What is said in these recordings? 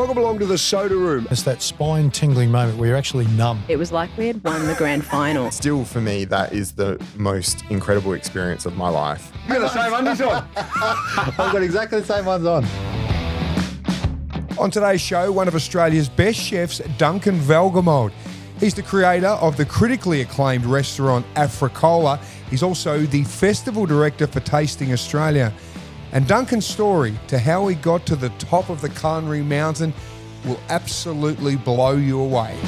Welcome along to the Soda Room. It's that spine-tingling moment where you're actually numb. It was like we had won the grand final. Still, for me, that is the most incredible experience of my life. You got the same undies on. I've got exactly the same ones on. On today's show, one of Australia's best chefs, Duncan Welgemoed. He's the creator of the critically acclaimed restaurant Africola. He's also the festival director for Tasting Australia. And Duncan's story to how he got to the top of the culinary mountain will absolutely blow you away.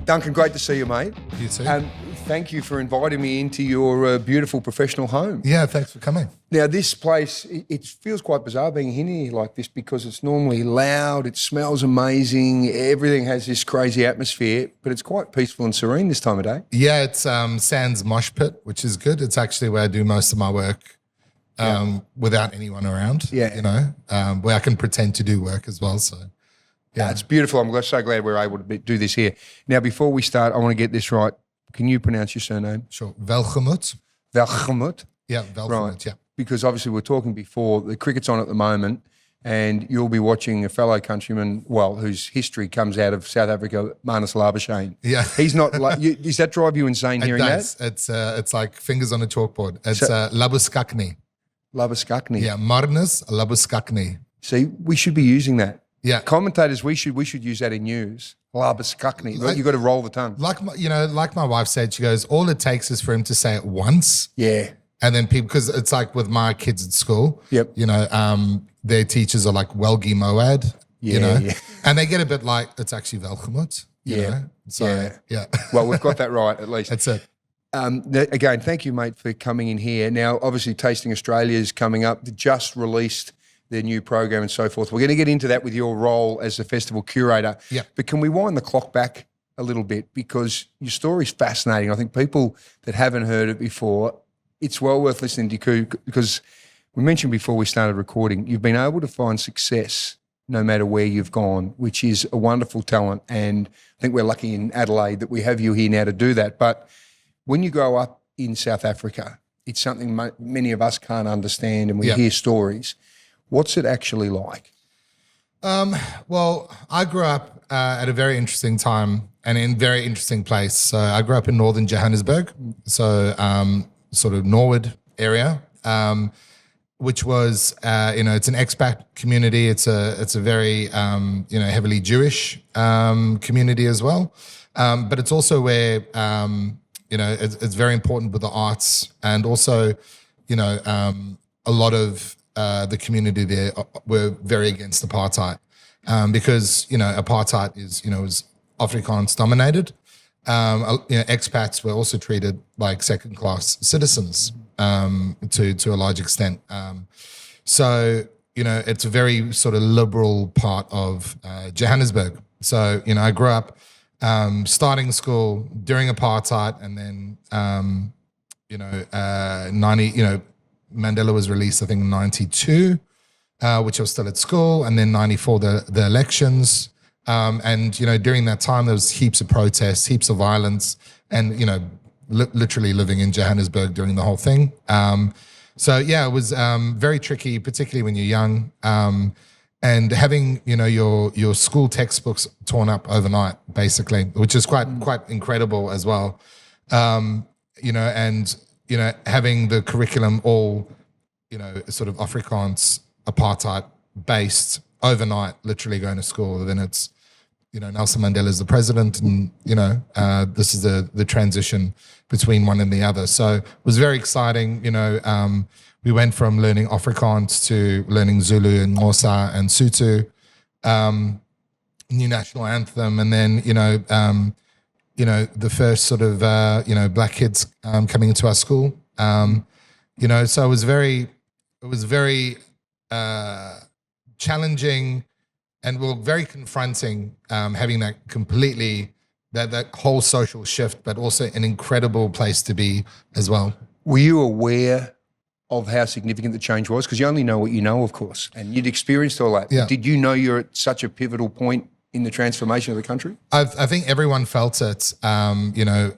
Duncan, great to see you, mate. You too. Thank you for inviting me into your beautiful professional home. Yeah, thanks for coming. Now, this place, it feels quite bizarre being in here like this because it's normally loud, it smells amazing, everything has this crazy atmosphere, but it's quite peaceful and serene this time of day. Yeah, it's Sans Mosh Pit, which is good. It's actually where I do most of my work without anyone around, Yeah. you know, where I can pretend to do work as well. So, yeah. It's beautiful. I'm so glad we're able to do this here. Now, before we start, I want to get this right. Can you pronounce your surname? Sure. Welgemoed. Welgemoed? Yeah, Welgemoed, Right. yeah. Because obviously we're talking before, the cricket's on at the moment, and you'll be watching a fellow countryman, well, whose history comes out of South Africa, Marnus Labuschagne. Yeah. He's not like, does that drive you insane hearing It that? does. It's like fingers on a chalkboard. It's Labuschagne. Labuschagne. Yeah, Marnus Labuschagne. See, we should be using that. Yeah. Commentators, we should use that in news. Labuschagne. You've got to roll the tongue. Like my wife said, she goes, all it takes is for him to say it once. Yeah. And then people, because it's like with my kids at school, Yep. you know, their teachers are like Welgemoed, you know, yeah. and they get a bit like, it's actually Welgemoed, you Yeah. know? So, yeah. Well, we've got that right at least. That's it. Again, thank you, mate, for coming in here. Now, obviously, Tasting Australia is coming up. They just released their new program and so forth. We're going to get into that with your role as the festival curator. Yeah. But can we wind the clock back a little bit? Because your story is fascinating. I think people that haven't heard it before, it's well worth listening to you because we mentioned before we started recording, you've been able to find success no matter where you've gone, which is a wonderful talent. And I think we're lucky in Adelaide that we have you here now to do that. But when you grow up in South Africa, it's something many of us can't understand, and we hear stories. What's it actually like? Well, I grew up at a very interesting time and in a very interesting place. So I grew up in northern Johannesburg, so sort of Norwood area, which was, it's an expat community. It's a very, heavily Jewish community as well. But it's also where, it's very important with the arts, and also, a lot of the community there were very against apartheid because, apartheid is Afrikaans dominated. Expats were also treated like second-class citizens to a large extent. So, it's a very sort of liberal part of Johannesburg. So, I grew up starting school during apartheid, and then, Mandela was released, I think, in 92, which I was still at school, and then 94, the elections. And, during that time, there was heaps of protests, heaps of violence, and, literally living in Johannesburg during the whole thing. It was very tricky, particularly when you're young, and having, your school textbooks torn up overnight, basically, which is quite incredible as well. Having the curriculum all, sort of Afrikaans apartheid based overnight, literally going to school. Then it's, Nelson Mandela is the president, and, this is the transition between one and the other. So it was very exciting. We went from learning Afrikaans to learning Zulu and Xhosa and Sotho, new national anthem, and then, the first sort of, black kids coming into our school. So it was very challenging and very confronting, having that whole social shift, but also an incredible place to be as well. Were you aware of how significant the change was? Because you only know what you know, of course, and you'd experienced all that. Yeah. Did you know you're at such a pivotal point in the transformation of the country? I think everyone felt it, no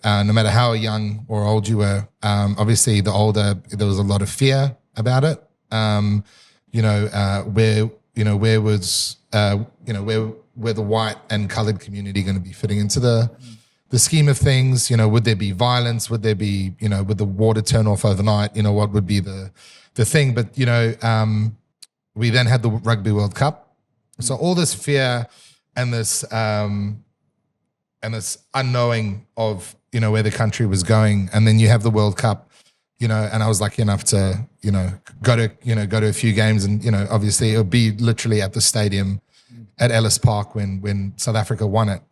matter how young or old you were. Obviously, the older, there was a lot of fear about it. Where where was, where the white and colored community going to be fitting into the scheme of things? Would there be violence? Would there be, would the water turn off overnight? What would be the thing? But, we then had the Rugby World Cup. So all this fear and this unknowing of, where the country was going. And then you have the World Cup, and I was lucky enough to, go to a few games, and, obviously it would be literally at the stadium at Ellis Park when South Africa won it.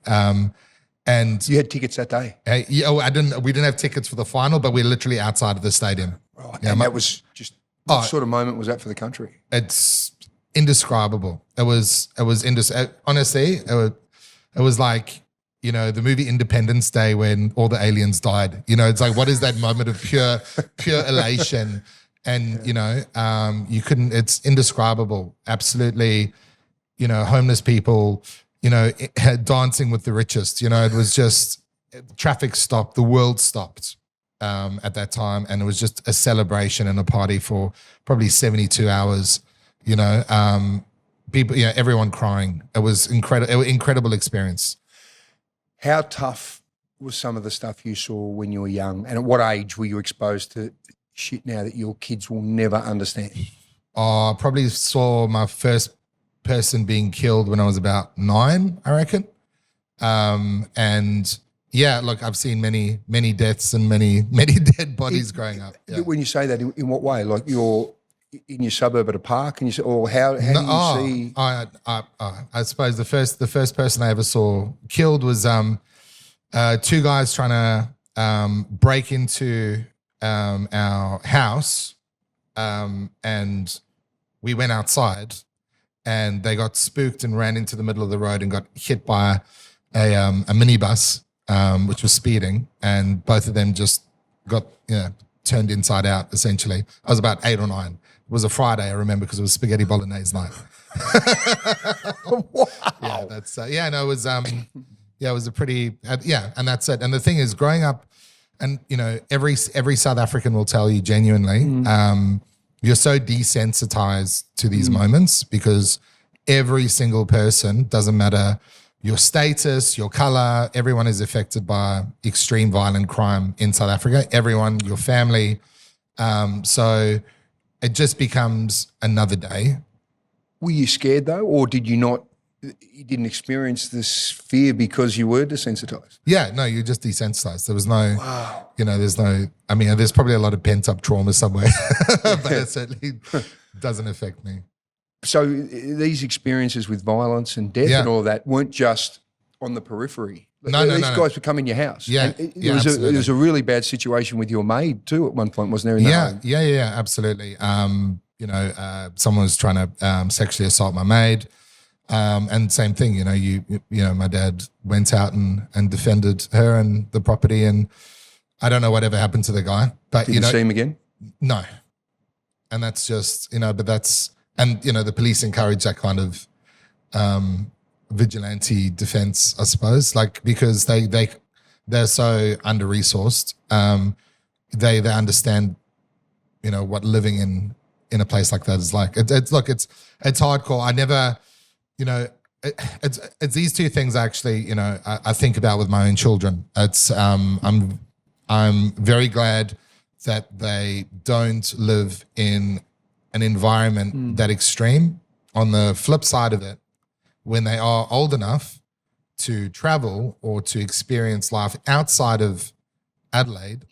And You had tickets that day. we didn't have tickets for the final, but we're literally outside of the stadium. Right. And that was just, what sort of moment was that for the country? It's indescribable. Honestly, it was like, the movie Independence Day when all the aliens died. It's like, what is that moment of pure elation? And, you couldn't, it's indescribable. Absolutely, homeless people, dancing with the richest. It was just, traffic stopped, the world stopped at that time. And it was just a celebration and a party for probably 72 hours, people, everyone crying. It was incredible experience. How tough was some of the stuff you saw when you were young? And at what age were you exposed to shit now that your kids will never understand? I probably saw my first person being killed when I was about 9, I reckon. And yeah, look, I've seen many, many deaths and many dead bodies growing up. Yeah. When you say that, in what way? Like you're in your suburb at a park, and you say, "Oh, how do you see?" I suppose the first person I ever saw killed was 2 guys trying to break into our house, and we went outside, and they got spooked and ran into the middle of the road and got hit by a minibus, which was speeding, and both of them just got turned inside out. Essentially, I was about 8 or 9. It was a Friday, I remember, because it was spaghetti bolognese night. Wow. Yeah, that's it was it was a pretty and that's it. And the thing is, growing up, and every South African will tell you genuinely, you're so desensitized to these moments, because every single person, doesn't matter your status, your color, everyone is affected by extreme violent crime in South Africa. Everyone, your family. So it just becomes another day. Were you scared though, or did you not? You didn't experience this fear because you were desensitized? Yeah, no, you're just desensitized. There was no, there's no. I mean, there's probably a lot of pent up trauma somewhere, but it certainly doesn't affect me. So these experiences with violence and death and all that weren't just on the periphery. These guys would come in your house. Yeah, there was a really bad situation with your maid too at one point, wasn't there? In the home? Yeah, absolutely. Someone was trying to sexually assault my maid, and same thing. My dad went out and defended her and the property, and I don't know whatever happened to the guy, but Did you see him again? No, and that's just but that's. And, the police encourage that kind of vigilante defense, I suppose, like, because they're so under-resourced. They understand, what living in a place like that is like. It's hardcore. I never, it's these two things actually, I think about with my own children. It's, I'm very glad that they don't live in an environment that extreme. On the flip side of it, when they are old enough to travel or to experience life outside of Adelaide,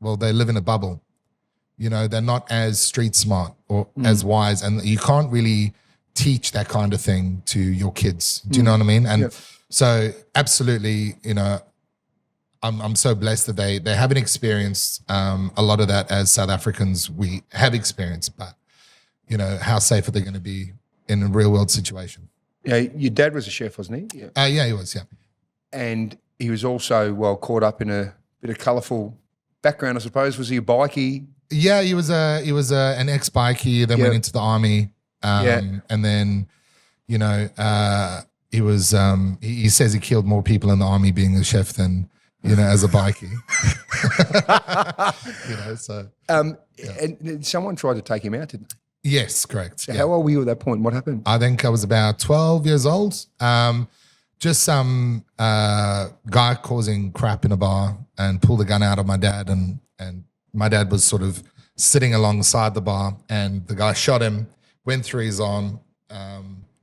well, they live in a bubble. They're not as street smart or as wise, and you can't really teach that kind of thing to your kids. Do you know what I mean? And so absolutely, I'm so blessed that they haven't experienced a lot of that as South Africans we have experienced, but how safe are they going to be in a real world situation? Yeah, your dad was a chef, wasn't he? Yeah, he was, yeah. And he was also, caught up in a bit of colourful background, I suppose. Was he a bikie? Yeah, he was an ex-bikie, then went into the army. And then, he was, he says he killed more people in the army being a chef than, as a bikie. So. And someone tried to take him out, didn't they? Yes, correct. So Yeah. how old were you at that point? What happened? I think I was about 12 years old. Just some guy causing crap in a bar and pulled a gun out of my dad. And my dad was sort of sitting alongside the bar, and the guy shot him, went through his arm,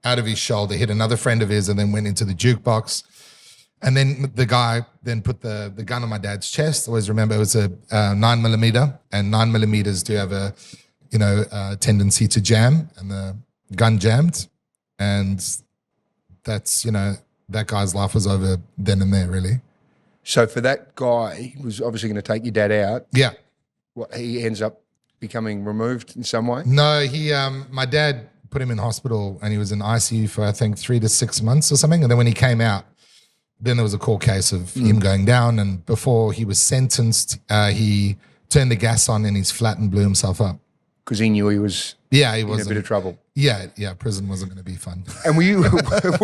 out of his shoulder, hit another friend of his, and then went into the jukebox. And then the guy then put the gun on my dad's chest. I always remember it was a 9mm, and 9mm do have a tendency to jam, and the gun jammed, and that's that guy's life was over then and there, really. So for that guy, he was obviously going to take your dad out. Yeah. What, he ends up becoming removed in some way? No, my dad put him in hospital, and he was in ICU for I think 3 to 6 months or something. And then when he came out, then there was a court case of him going down. And before he was sentenced, he turned the gas on in his flat and blew himself up. Because he knew he was he in was a bit of trouble. Yeah, prison wasn't going to be fun. And were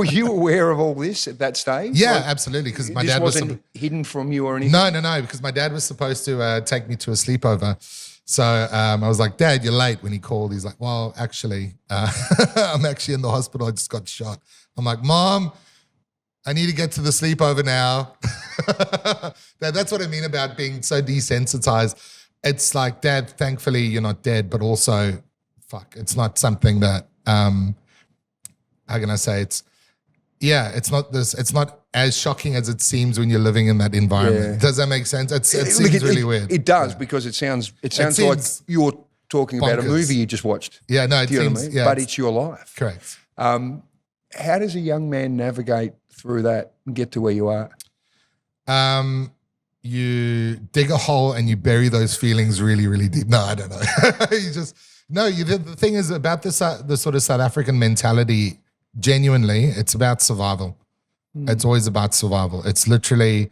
you aware of all this at that stage? Yeah, Like, absolutely. Because my this dad wasn't hidden from you or anything? No, because my dad was supposed to take me to a sleepover. So I was like, Dad, you're late. When he called, he's like, well, actually, I'm actually in the hospital. I just got shot. I'm like, Mom, I need to get to the sleepover now. That's what I mean about being so desensitized. It's like, Dad, thankfully you're not dead, but also, it's not something that, how can I say, it's not as shocking as it seems when you're living in that environment. Yeah. Does that make sense? It seems really weird. It does, because it sounds like you're talking about a bonkers. movie you just watched. Yeah, no, it Do you know what I seems, mean? But it's your life. correct. How does a young man navigate through that and get to where you are? You dig a hole and you bury those feelings really, really deep. No, I don't know. The thing is about the sort of South African mentality, genuinely, it's about survival. It's always about survival. It's literally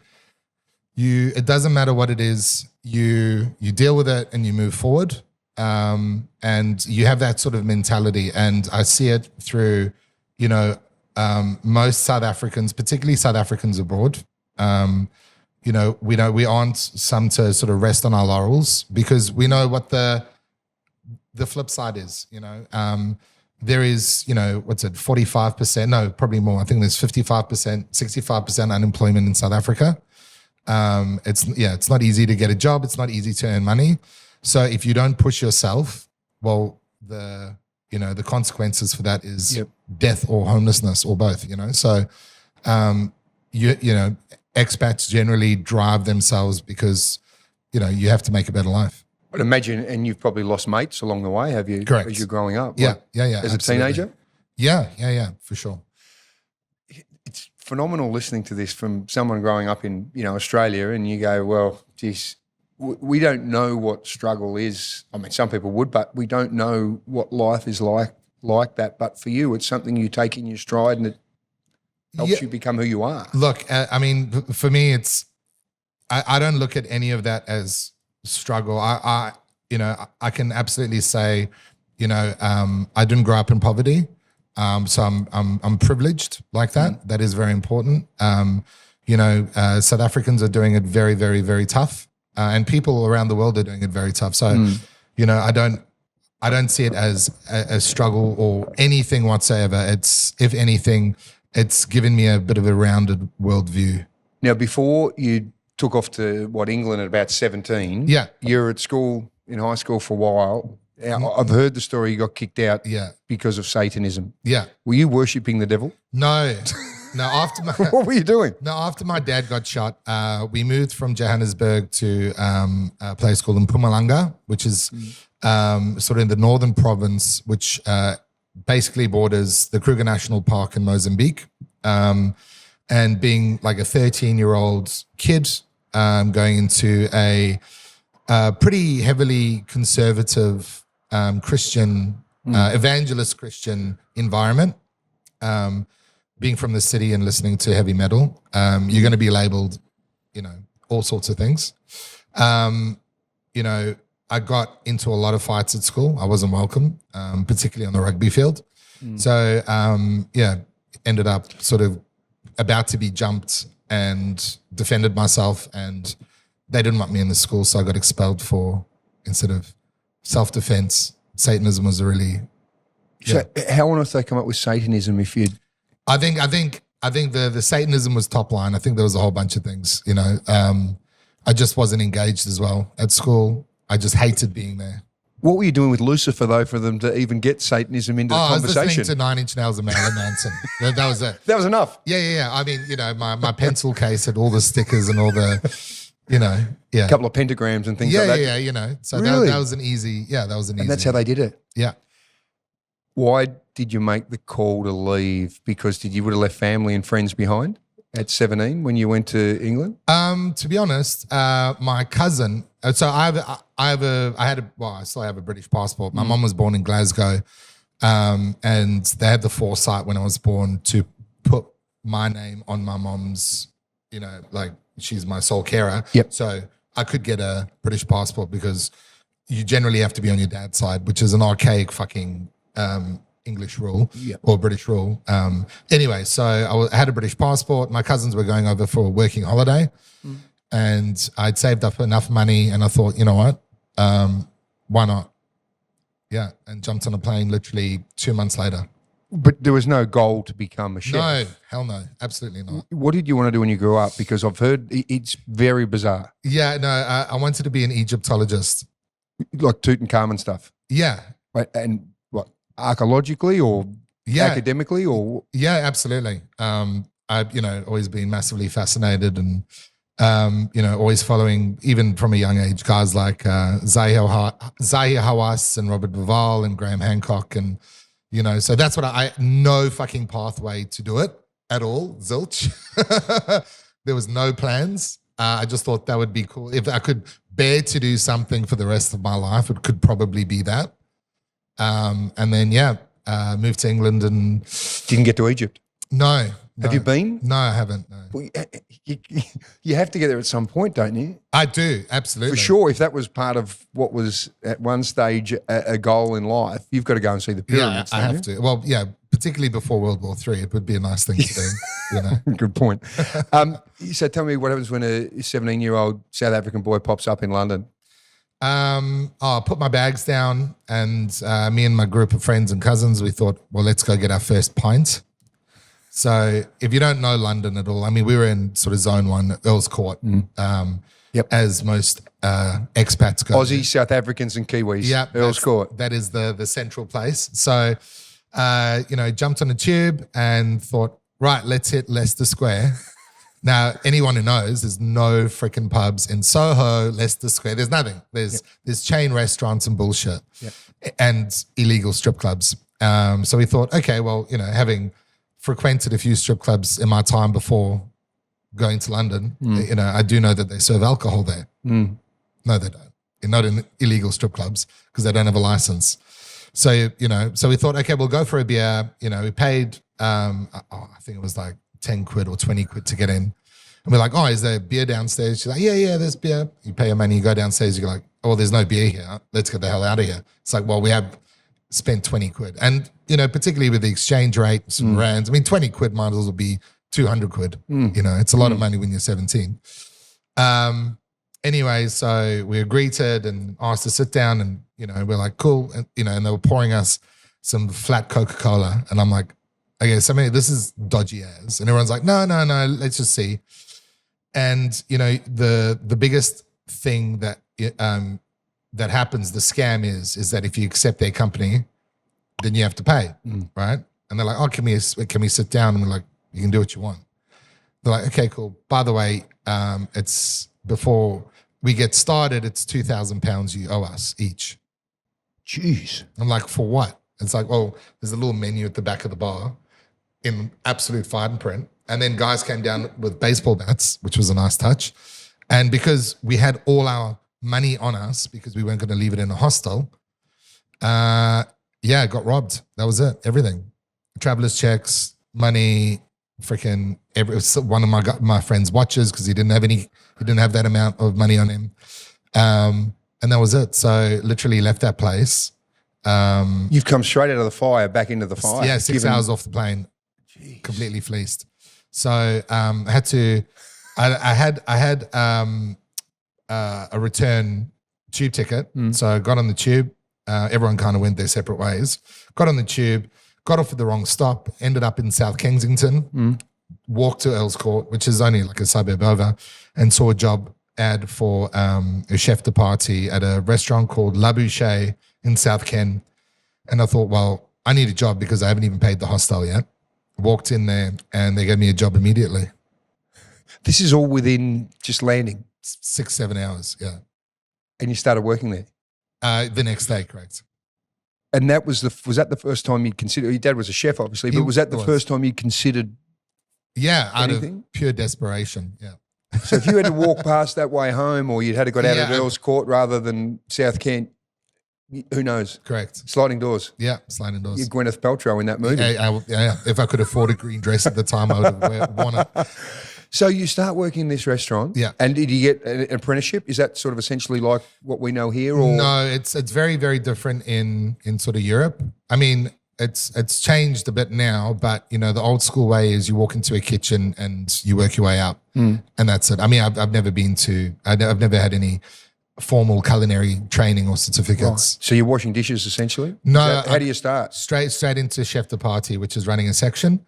it doesn't matter what it is, you deal with it and you move forward. And you have that sort of mentality. And I see it through, most South Africans, particularly South Africans abroad. We aren't some to sort of rest on our laurels, because we know what the flip side is. There is, 45%, no, probably more. I think there's 55%, 65% unemployment in South Africa. It's not easy to get a job. It's not easy to earn money. So if you don't push yourself, well, the consequences for that is death or homelessness or both, So, expats generally drive themselves because, you have to make a better life. I'd imagine, and you've probably lost mates along the way, have you? Correct. As you're growing up. Yeah. As absolutely. a teenager? Yeah, for sure. It's phenomenal listening to this from someone growing up in, Australia, and you go, well, geez, we don't know what struggle is. I mean, some people would, but we don't know what life is like that. But for you, it's something you take in your stride, and it helps you become who you are. Look, for me, I don't look at any of that as struggle. I can absolutely say, I didn't grow up in poverty. So I'm privileged like that. That is very important. South Africans are doing it very, very, very tough. And people around the world are doing it very tough. So, I don't see it as a struggle or anything whatsoever. It's, if anything, it's given me a bit of a rounded worldview. Now, before you took off to England at about 17, you're at school, in high school for a while. Now, I've heard the story you got kicked out because of Satanism. Yeah. Were you worshipping the devil? No. After my what were you doing? No, after my dad got shot, we moved from Johannesburg to a place called Mpumalanga, which is sort of in the northern province, which basically borders the Kruger National Park in Mozambique. And being like a 13-year-old kid, going into a pretty heavily conservative Christian, evangelist Christian environment, being from the city and listening to heavy metal, you're going to be labeled, all sorts of things. I got into a lot of fights at school. I wasn't welcome, particularly on the rugby field. So, ended up sort of about to be jumped and defended myself, and they didn't want me in the school, so I got expelled for, instead of self-defense, Satanism was a really. So how on earth they come up with Satanism if you? I think the Satanism was top line. I think there was a whole bunch of things. I just wasn't engaged as well at school. I just hated being there. What were you doing with Lucifer though for them to even get Satanism into the I was conversation? listening to 9 Inch Nails and Marilyn Manson. That was it. That was enough. Yeah. I mean, my pencil case had all the stickers and all the, yeah. A couple of pentagrams and things like that. Yeah. So Really? that was an easy, And that's how they did it. Yeah. Why did you make the call to leave? Because you would have left family and friends behind at 17 when you went to England? To be honest, my cousin. So I still have a British passport. My mom was born in Glasgow, and they had the foresight when I was born to put my name on my mom's. Like she's my sole carer. Yep. So I could get a British passport because you generally have to be on your dad's side, which is an archaic fucking English rule or British rule. Anyway, so I had a British passport. My cousins were going over for a working holiday and I'd saved up enough money and I thought, you know what, why not? Yeah, and jumped on a plane literally 2 months later. But there was no goal to become a chef. No, hell no, absolutely not. What did you want to do when you grew up? Because I've heard it's very bizarre. Yeah, no, I wanted to be an Egyptologist. Like Tutankhamun stuff. Yeah. Right. And what, archaeologically or academically or? Yeah, absolutely. I've, always been massively fascinated and, always following, even from a young age, guys like Zahir Hawass and Robert Duvall and Graham Hancock and, so that's what I no fucking pathway to do it at all, zilch. There was no plans. I just thought that would be cool. If I could bear to do something for the rest of my life, it could probably be that. And then, moved to England and... Didn't get to Egypt? No. Have you been? No, I haven't. No. Well, you have to get there at some point, don't you? I do, absolutely. For sure, if that was part of what was at one stage a goal in life, you've got to go and see the pyramids. Yeah, I have to. Well, yeah, particularly before World War III, it would be a nice thing to do. Good point. So tell me what happens when a 17-year-old South African boy pops up in London? I put my bags down and me and my group of friends and cousins, we thought, well, let's go get our first pint. So if you don't know London at all, I mean, we were in sort of zone 1, Earl's Court, as most expats go. Aussies, South Africans and Kiwis, Earl's Court. That is the central place. So, jumped on a tube and thought, right, let's hit Leicester Square. Now, anyone who knows, there's no freaking pubs in Soho, Leicester Square. There's nothing. There's chain restaurants and bullshit and illegal strip clubs. So we thought, okay, well, having frequented a few strip clubs in my time before going to London, I do know that they serve alcohol there. No, they don't. They're not in illegal strip clubs because they don't have a license. So, so we thought, okay, we'll go for a beer. We paid, I think it was like 10 quid or 20 quid to get in. And we're like, oh, is there beer downstairs? She's like, yeah, there's beer. You pay your money, you go downstairs, you're like, oh, there's no beer here. Let's get the hell out of here. It's like, well, we have spent 20 quid. And, particularly with the exchange rate, some rands, I mean, 20 quid might as well be 200 quid. It's a lot of money when you're 17. Anyway, so we were greeted and asked to sit down and, we're like, cool. And, and they were pouring us some flat Coca-Cola. And I'm like, okay, so this is dodgy as. And everyone's like, no, let's just see. And, the biggest thing that that happens, the scam is that if you accept their company, then you have to pay, right? And they're like, oh, can we sit down? And we're like, you can do what you want. They're like, okay, cool. By the way, it's before we get started, it's £2,000 you owe us each. Jeez. I'm like, for what? It's like, well, there's a little menu at the back of the bar in absolute fine print. And then guys came down with baseball bats, which was a nice touch. And because we had all our money on us because we weren't going to leave it in a hostel, got robbed. That was it. Everything. Traveler's checks, money, freaking one of my friend's watches because he didn't have that amount of money on him. And that was it. So literally left that place. You've come straight out of the fire, back into the fire. Yeah, 6 hours off the plane. Jeez. Completely fleeced. So I had a return tube ticket. So I got on the tube, everyone kind of went their separate ways. Got on the tube, got off at the wrong stop, ended up in South Kensington, walked to Earls Court, which is only like a suburb over, and saw a job ad for a chef de partie at a restaurant called La Boucher in South Ken. And I thought, well, I need a job because I haven't even paid the hostel yet. Walked in there and they gave me a job immediately. This is all within just landing. 6-7 hours, yeah. And you started working there. The next day, correct. And that was that the first time you'd considered? Your dad was a chef, obviously, but was that the first time you considered? Yeah, out anything? of pure desperation. Yeah. So if you had to walk past that way home, or you'd had to go out at Earls Court rather than South Kent, who knows? Correct. Sliding doors. Yeah, sliding doors. You're Gwyneth Paltrow in that movie. Yeah. If I could afford a green dress at the time, I would have worn it. So you start working in this restaurant. Yeah. And did you get an apprenticeship? Is that sort of essentially like what we know here? Or? No, it's very, very different in sort of Europe. I mean, it's changed a bit now, but you know, the old school way is you walk into a kitchen and you work your way up, and that's it. I mean, I've never I've never had any formal culinary training or certificates. Right. So you're washing dishes essentially? No. How do you start? Straight into chef de partie, which is running a section.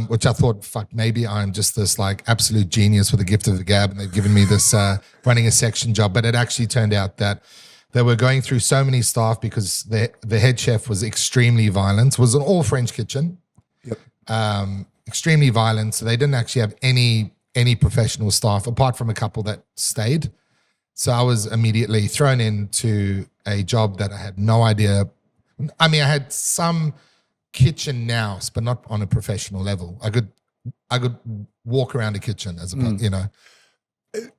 Which I thought, fuck, maybe I'm just this like absolute genius with a gift of the gab, and they've given me this running a section job. But it actually turned out that they were going through so many staff because the head chef was extremely violent. It was an all French kitchen. Yep. Extremely violent. So they didn't actually have any professional staff apart from a couple that stayed. So I was immediately thrown into a job that I had no idea. I mean, I had some kitchen nous, but not on a professional level. I could walk around a kitchen as a, you know.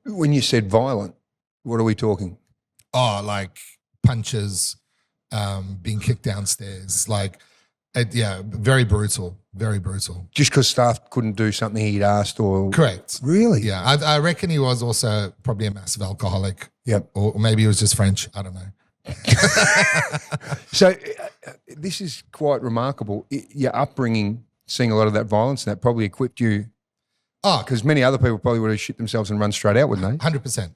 When you said violent, what are we talking? Oh, like punches, being kicked downstairs, like, very brutal, very brutal. Just because staff couldn't do something he'd asked, or correct? Really? Yeah, I reckon he was also probably a massive alcoholic. Yep. Or maybe he was just French. I don't know. So this is quite remarkable. Your upbringing, seeing a lot of that violence, and that probably equipped you. Oh, because many other people probably would have shit themselves and run straight out, wouldn't they? 100%.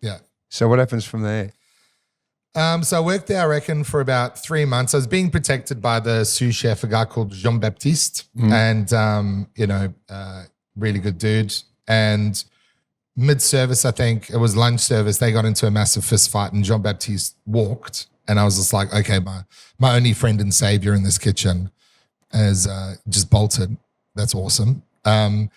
Yeah. So what happens from there? So I worked there, I reckon, for about 3 months. I was being protected by the sous chef, a guy called Jean-Baptiste, and really good dude. And mid-service, I think, it was lunch service, they got into a massive fist fight and Jean-Baptiste walked, and I was just like, okay, my only friend and savior in this kitchen is just bolted. That's awesome. And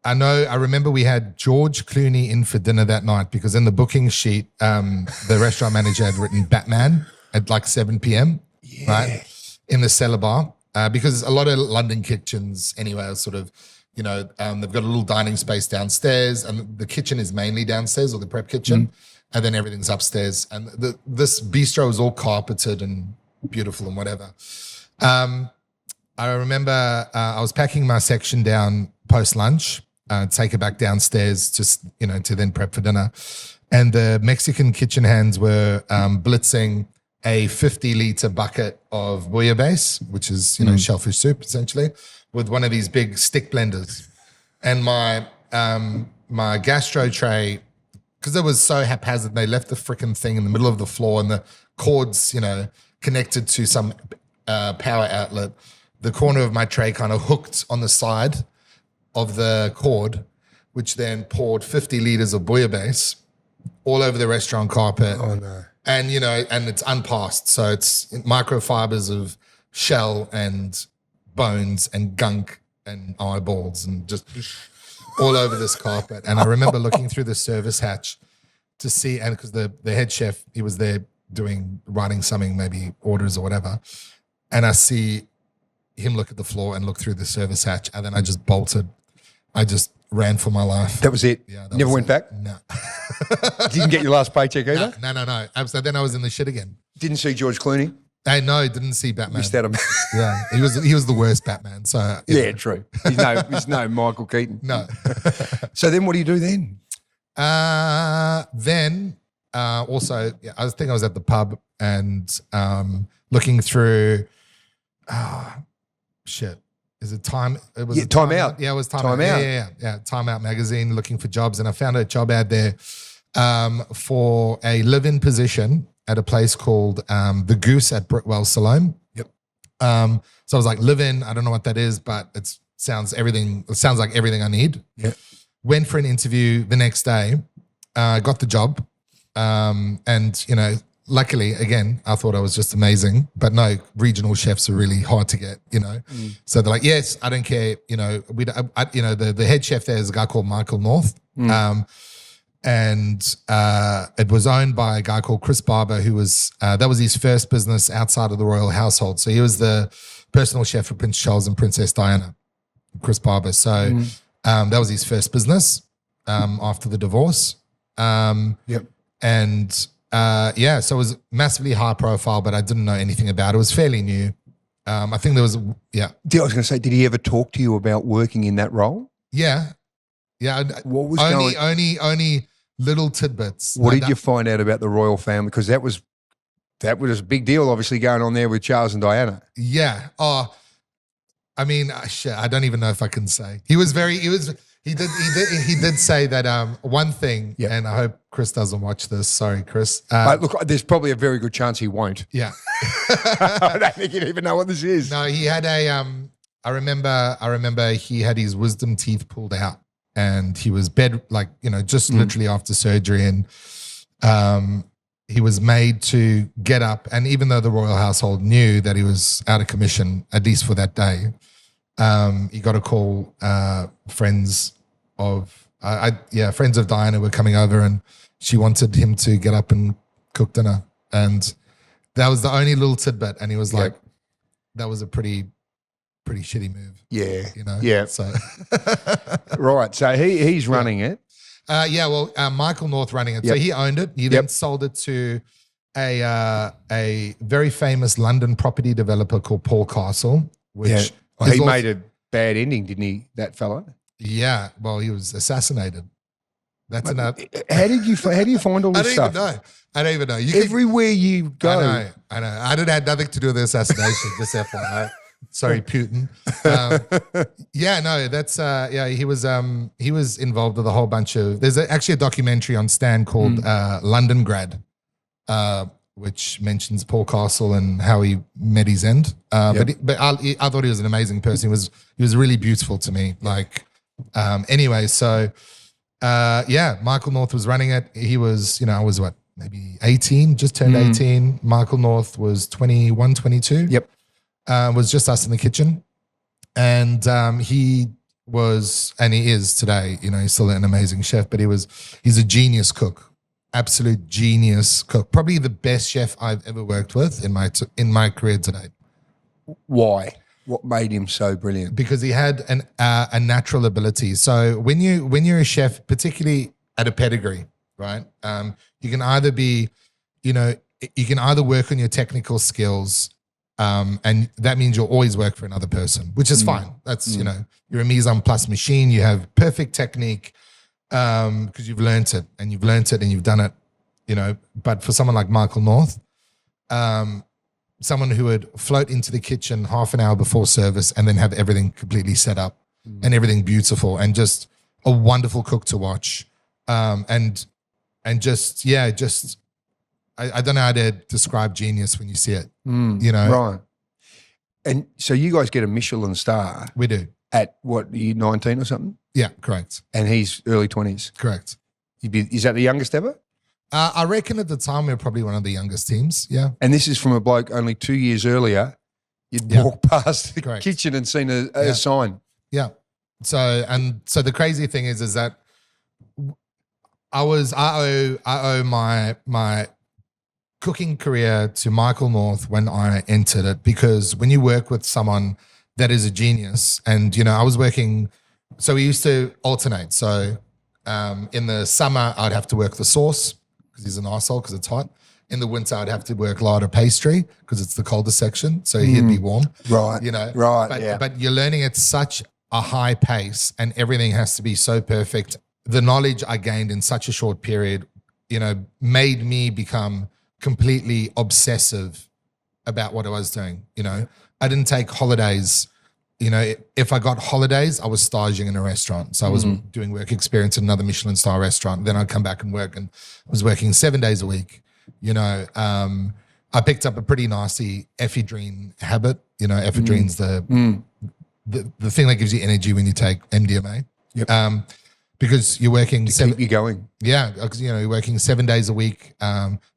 I remember we had George Clooney in for dinner that night because in the booking sheet, the restaurant manager had written Batman at like 7 p.m. Right? In the cellar bar. Because a lot of London kitchens anyway are sort of, you know, they've got a little dining space downstairs, and the kitchen is mainly downstairs, or the prep kitchen, and then everything's upstairs. And this bistro is all carpeted and beautiful and whatever. I remember I was packing my section down post-lunch, take it back downstairs just, you know, to then prep for dinner. And the Mexican kitchen hands were blitzing a 50-liter bucket of bouillabaisse, which is, you know, shellfish soup essentially, with one of these big stick blenders. And my gastro tray, because it was so haphazard, they left the freaking thing in the middle of the floor and the cords, you know, connected to some power outlet. The corner of my tray kind of hooked on the side of the cord, which then poured 50 liters of bouillabaisse all over the restaurant carpet. Oh, no. And, you know, and it's unpassed. So it's microfibers of shell and bones and gunk and eyeballs and just all over this carpet. And I remember looking through the service hatch to see, and because the head chef, he was there writing something, maybe orders or whatever. And I see him look at the floor and look through the service hatch, and then I just bolted. I just ran for my life. That was it? Yeah. Never went back? No. Didn't get your last paycheck either? No. So then I was in the shit again. Didn't see George Clooney? No, didn't see Batman. Missed out on. Yeah, he was the worst Batman. So yeah, true. He's no Michael Keaton. No. So then what do you do then? Also, yeah, I think I was at the pub and looking through. Shit. Is it Time? It was Time Out. Yeah, it was Time Out. Yeah. Time Out magazine, looking for jobs, and I found a job ad there for a live-in position at a place called the Goose at Brickwell Salome. Yep. So I was like, live-in, I don't know what that is, but it sounds like everything I need. Yeah. Went for an interview the next day, got the job. And, you know, luckily, again, I thought I was just amazing, but no, regional chefs are really hard to get, you know. So they're like, yes, I don't care. You know, the head chef there is a guy called Michael North. And it was owned by a guy called Chris Barber, who was, that was his first business outside of the royal household. So he was the personal chef for Prince Charles and Princess Diana, Chris Barber. So that was his first business after the divorce. Yep. And so it was massively high profile, but I didn't know anything about it. It was fairly new. I think there was, I was going to say, did he ever talk to you about working in that role? Yeah. What was only little tidbits. What did you find out about the royal family? Because that was a big deal, obviously, going on there with Charles and Diana. Yeah. Oh, I mean, shit, I don't even know if I can say. He did say that one thing, and I hope Chris doesn't watch this. Sorry, Chris. Look, there's probably a very good chance he won't. Yeah. I don't think he'd even know what this is. No, he had I remember he had his wisdom teeth pulled out. And he was just literally after surgery, and he was made to get up. And even though the royal household knew that he was out of commission, at least for that day, he got a call. Friends of Diana were coming over, and she wanted him to get up and cook dinner. And that was the only little tidbit. And he was like, "That was a pretty shitty move." Yeah. You know? Yeah. So right. So he's running it. Michael North running it. So he owned it. He then sold it to a very famous London property developer called Paul Castle, which he made a bad ending, didn't he, that fella? Yeah. Well, he was assassinated. That's enough. How do you find all this stuff? I don't even know. Everywhere you go. I know. I didn't have nothing to do with the assassination, just FYI. Sorry, Putin. He was involved with a whole bunch of. There's actually a documentary on Stan called London Grad, which mentions Paul Castle and how he met his end. But I thought he was an amazing person. He was really beautiful to me. Anyway, so Michael North was running it. He was, I was maybe 18, just turned 18. Michael North was 21, 22. Yep. Was just us in the kitchen, and he was, and he is today. He's still an amazing chef, but he's a genius cook, absolute genius cook. Probably the best chef I've ever worked with in my career today. Why? What made him so brilliant? Because he had a natural ability. So when you're a chef, particularly at a pedigree, right? You can either be, you can either work on your technical skills. And that means you'll always work for another person, which is fine. That's, you're a mise en place machine. You have perfect technique because you've learned it and you've done it, But for someone like Michael North, someone who would float into the kitchen half an hour before service and then have everything completely set up and everything beautiful and just a wonderful cook to watch. And just I don't know how to describe genius when you see it, Right. And so you guys get a Michelin star. We do. At what, you 19 or something? Yeah, correct. And he's early 20s. Correct. Is that the youngest ever? I reckon at the time we were probably one of the youngest teams, yeah. And this is from a bloke only 2 years earlier. You'd walk past the kitchen and seen a sign. Yeah. So the crazy thing is that I owe my cooking career to Michael North when I entered it, because when you work with someone that is a genius, and I was working, so we used to alternate. So in the summer I'd have to work the sauce because he's an arsehole because it's hot. In the winter I'd have to work larder pastry because it's the colder section, so he'd be warm. Right. Right. But you're learning at such a high pace and everything has to be so perfect. The knowledge I gained in such a short period, made me become completely obsessive about what I was doing. I didn't take holidays you know, if I got holidays, I was staging in a restaurant. So I was doing work experience in another Michelin star restaurant. Then I'd come back and work, and I was working 7 days a week. You know, I picked up a pretty nasty ephedrine habit. You know, ephedrine's the thing that gives you energy when you take MDMA. Yep. Because you're working Keep you going. Yeah, because you know you're working 7 days a week,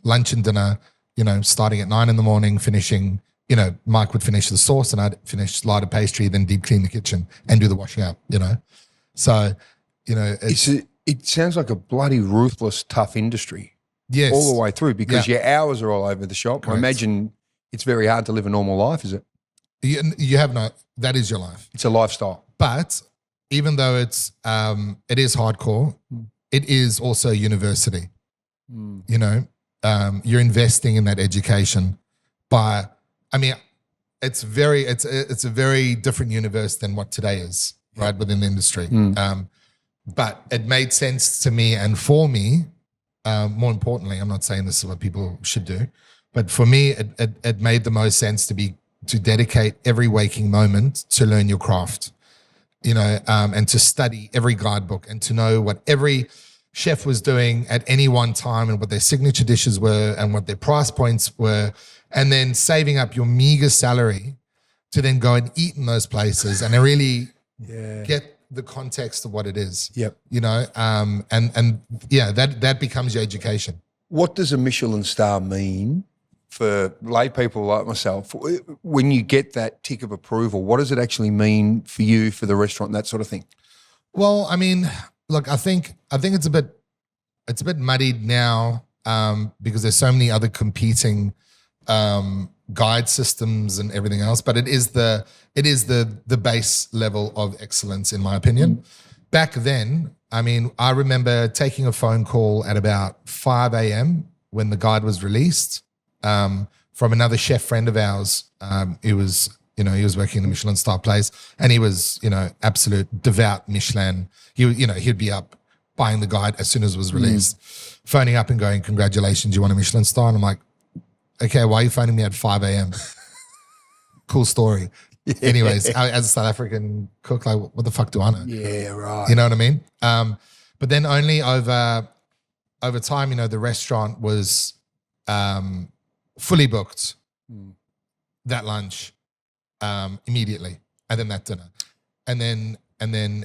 lunch and dinner. You know, starting at 9 a.m, finishing. You know, Mike would finish the sauce, and I'd finish slider pastry, then deep clean the kitchen and do the washing up. You know, so you know it sounds like a bloody ruthless, tough industry. Yes, all the way through, because your hours are all over the shop. Correct. I imagine it's very hard to live a normal life. Is it? You have no. That is your life. It's a lifestyle. But even though it is hardcore, it is also university. You know, you're investing in that education by. I mean, it's a very different universe than what today is, right, within the industry. But it made sense to me and for me. More importantly, I'm not saying this is what people should do, but for me, it made the most sense to dedicate every waking moment to learn your craft, you know, and to study every guidebook and to know what every chef was doing at any one time and what their signature dishes were and what their price points were, and then saving up your meager salary to then go and eat in those places and really get the context of what it is. Yep. You know, and yeah, that becomes your education. What does a Michelin star mean for lay people like myself? When you get that tick of approval, what does it actually mean for you, for the restaurant, that sort of thing? Well, I mean, look, I think it's a bit muddied now because there's so many other competing guide systems and everything else, but it is the base level of excellence, in my opinion. Back then, I mean, I remember taking a phone call at about 5 a.m. when the guide was released from another chef friend of ours. He was working in the Michelin star place, and he was, you know, absolute devout Michelin. He'd be up buying the guide as soon as it was released, phoning up and going, "Congratulations, you won a Michelin star." And I'm like, okay, why are you phoning me at 5 a.m.? Cool story. Anyways, as a South African cook, like, what the fuck do I know? Yeah, right. You know what I mean? But then only over time, you know, the restaurant was fully booked that lunch immediately, and then that dinner. And then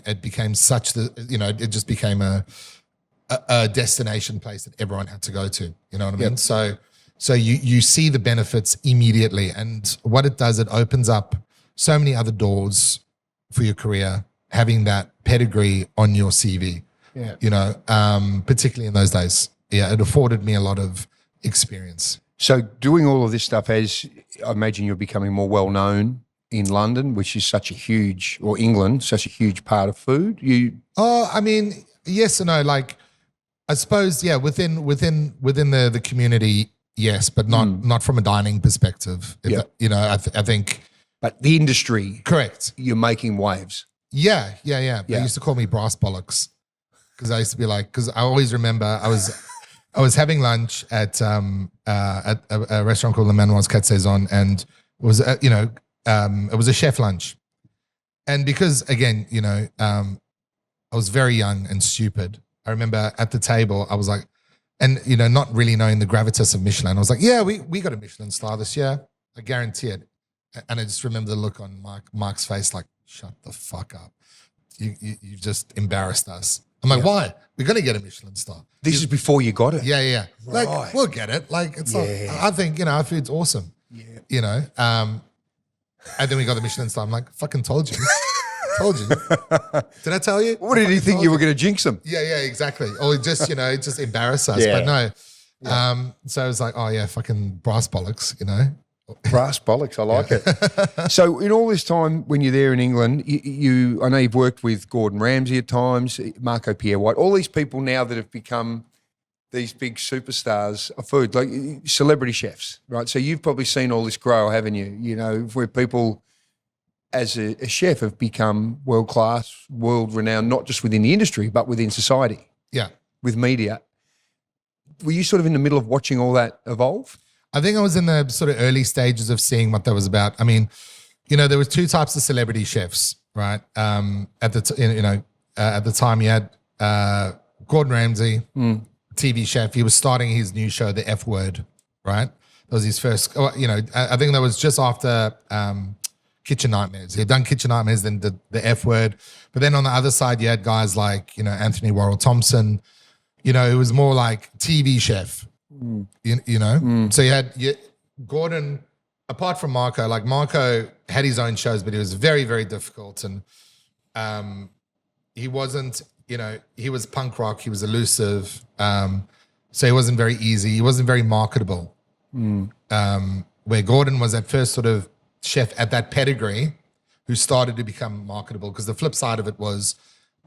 it became it just became a destination place that everyone had to go to. You know what I mean? So you see the benefits immediately, and what it does, it opens up so many other doors for your career, having that pedigree on your CV. Yeah. You know, particularly in those days. Yeah, it afforded me a lot of experience. So doing all of this stuff, as I imagine you're becoming more well known in London, which is such a huge, or England, such a huge part of food. I mean, yes and no. Like, I suppose, yeah, within the community. Yes, but not from a dining perspective. You know, I think. But the industry. Correct. You're making waves. Yeah. They used to call me brass bollocks because I used to be like, because I always remember I was having lunch at a restaurant called Le Manoir's Quatre Saisons, and it was it was a chef lunch, and because again, you know, I was very young and stupid. I remember at the table I was like. And, you know, not really knowing the gravitas of Michelin, I was like, yeah, we got a Michelin star this year. I guarantee it. And I just remember the look on Mark's face, like, shut the fuck up. You just embarrassed us. I'm like, why? We're going to get a Michelin star. This is before you got it. Yeah. Right. Like, we'll get it. Like, it's not, I think, you know, our food's awesome. Yeah. You know, and then we got the Michelin star. I'm like, fucking told you. Told you. Did I tell you? What did he think you were going to jinx them? Yeah, exactly. Or just, you know, just embarrass us. But no. Yeah. So I was like, oh yeah, fucking brass bollocks, you know. Brass bollocks, I like it. So in all this time when you're there in England, I know you've worked with Gordon Ramsay at times, Marco Pierre White, all these people now that have become these big superstars of food, like celebrity chefs, right? So you've probably seen all this grow, haven't you? You know, where people as a chef have become world-class, world-renowned, not just within the industry, but within society. Yeah. With media. Were you sort of in the middle of watching all that evolve? I think I was in the sort of early stages of seeing what that was about. I mean, there was two types of celebrity chefs, right? At the time you had Gordon Ramsay, TV chef. He was starting his new show, The F Word, right? That was his first. I think that was just after Kitchen Nightmares. He had done Kitchen Nightmares, then the F Word. But then on the other side, you had guys like Anthony Worrell Thompson. It was more like TV chef. So you had Gordon. Apart from Marco, like Marco had his own shows, but it was very, very difficult. And he wasn't, he was punk rock, he was elusive. So he wasn't very easy. He wasn't very marketable. Where Gordon was at first sort of chef at that pedigree who started to become marketable, because the flip side of it was,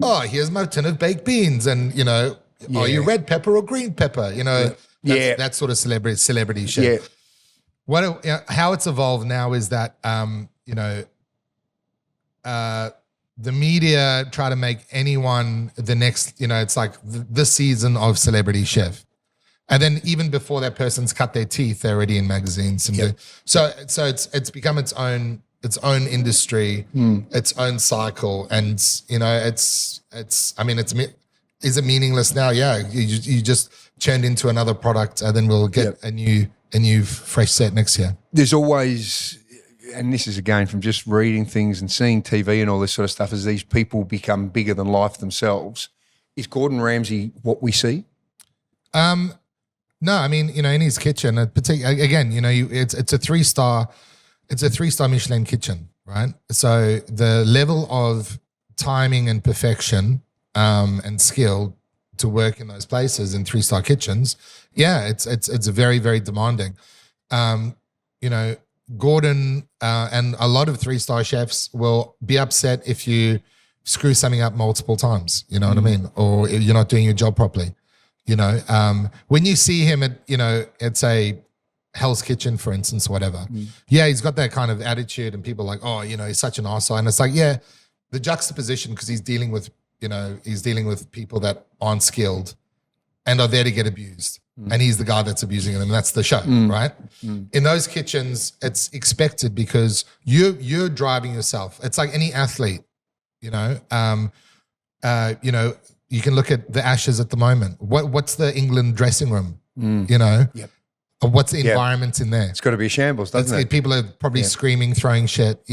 here's my tin of baked beans and, are you red pepper or green pepper? That sort of celebrity chef. Yeah. How it's evolved now is that the media try to make anyone the next, it's like the season of celebrity chef, and then even before that person's cut their teeth, they're already in magazines. And so it's become its own industry, its own cycle, and is it meaningless now? Yeah, you just churned into another product, and then we'll get a new fresh set next year. There's always, and this is again from just reading things and seeing TV and all this sort of stuff, as these people become bigger than life themselves. Is Gordon Ramsay what we see? No, in his kitchen, again, it's a 3-star, it's a 3-star Michelin kitchen, right? So the level of timing and perfection and skill to work in those places in 3-star kitchens, it's very, very demanding. Gordon and a lot of 3-star chefs will be upset if you screw something up multiple times, you know what I mean? Or you're not doing your job properly. When you see him at, it's a Hell's Kitchen, for instance, whatever. He's got that kind of attitude and people are like, he's such an arsehole. And it's like, the juxtaposition, because he's dealing with people that aren't skilled and are there to get abused. And he's the guy that's abusing them. And that's the show, right? In those kitchens, it's expected because you're driving yourself. It's like any athlete, you can look at the Ashes at the moment. What's the England dressing room, What's the environment in there? It's got to be a shambles, doesn't it? People are probably screaming, throwing shit,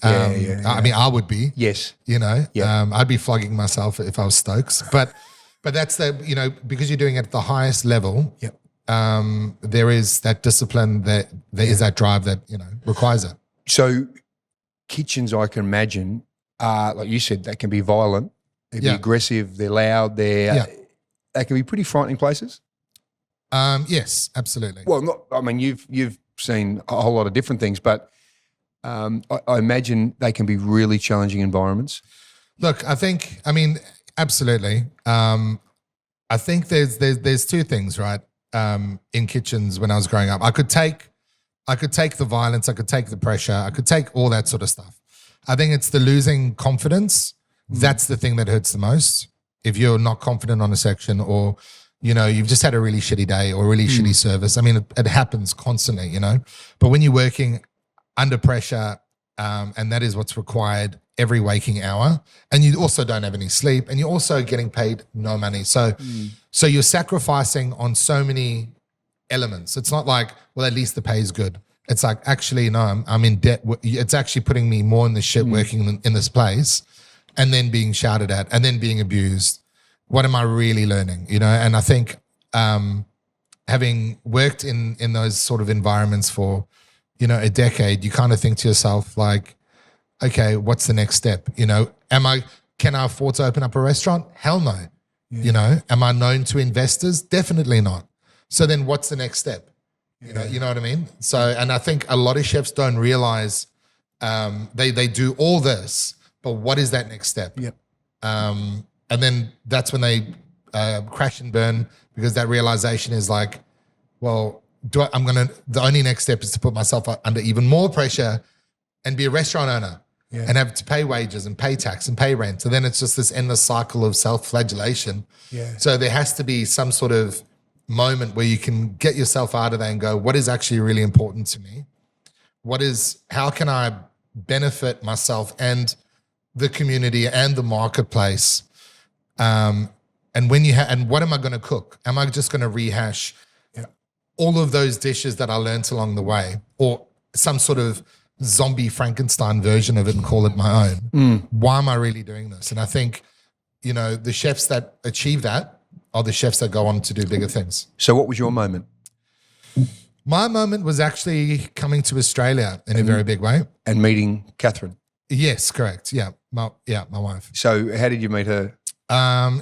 I would be. Yes. I'd be flogging myself if I was Stokes. But that's because you're doing it at the highest level, there is that discipline, there is that drive that, requires it. So kitchens, I can imagine, are, like you said, they can be violent, they can be aggressive, they're loud, they can be pretty frightening places. Yes, absolutely. Well, you've seen a whole lot of different things, but I imagine they can be really challenging environments. Look, absolutely. I think there's two things, right? In kitchens when I was growing up, I could take the violence, I could take the pressure, I could take all that sort of stuff. I think it's the losing confidence. That's the thing that hurts the most. If you're not confident on a section, or you've just had a really shitty day or really shitty service. It happens constantly, But when you're working under pressure, and that is what's required every waking hour, and you also don't have any sleep, and you're also getting paid no money. So you're sacrificing on so many elements. It's not like, well, at least the pay is good. It's like, actually, no, I'm in debt. It's actually putting me more in the shit working in this place, and then being shouted at, and then being abused. What am I really learning? And I think having worked in those sort of environments for, a decade, you kind of think to yourself like, okay, what's the next step? Can I afford to open up a restaurant? Hell no. Am I known to investors? Definitely not. So then what's the next step? You know what I mean? So, and I think a lot of chefs don't realize they do all this, but what is that next step? Yep. And then that's when they crash and burn, because that realization is like, well, the only next step is to put myself under even more pressure and be a restaurant owner and have to pay wages and pay tax and pay rent. And then it's just this endless cycle of self-flagellation. Yeah. So there has to be some sort of moment where you can get yourself out of that and go, what is actually really important to me? How can I benefit myself and the community and the marketplace. And when and what am I going to cook? Am I just going to rehash all of those dishes that I learned along the way, or some sort of zombie Frankenstein version of it and call it my own? Why am I really doing this? And I think, the chefs that achieve that are the chefs that go on to do bigger things. So what was your moment? My moment was actually coming to Australia in a very big way. And meeting Catherine? Yes, correct. Yeah, my wife. So how did you meet her?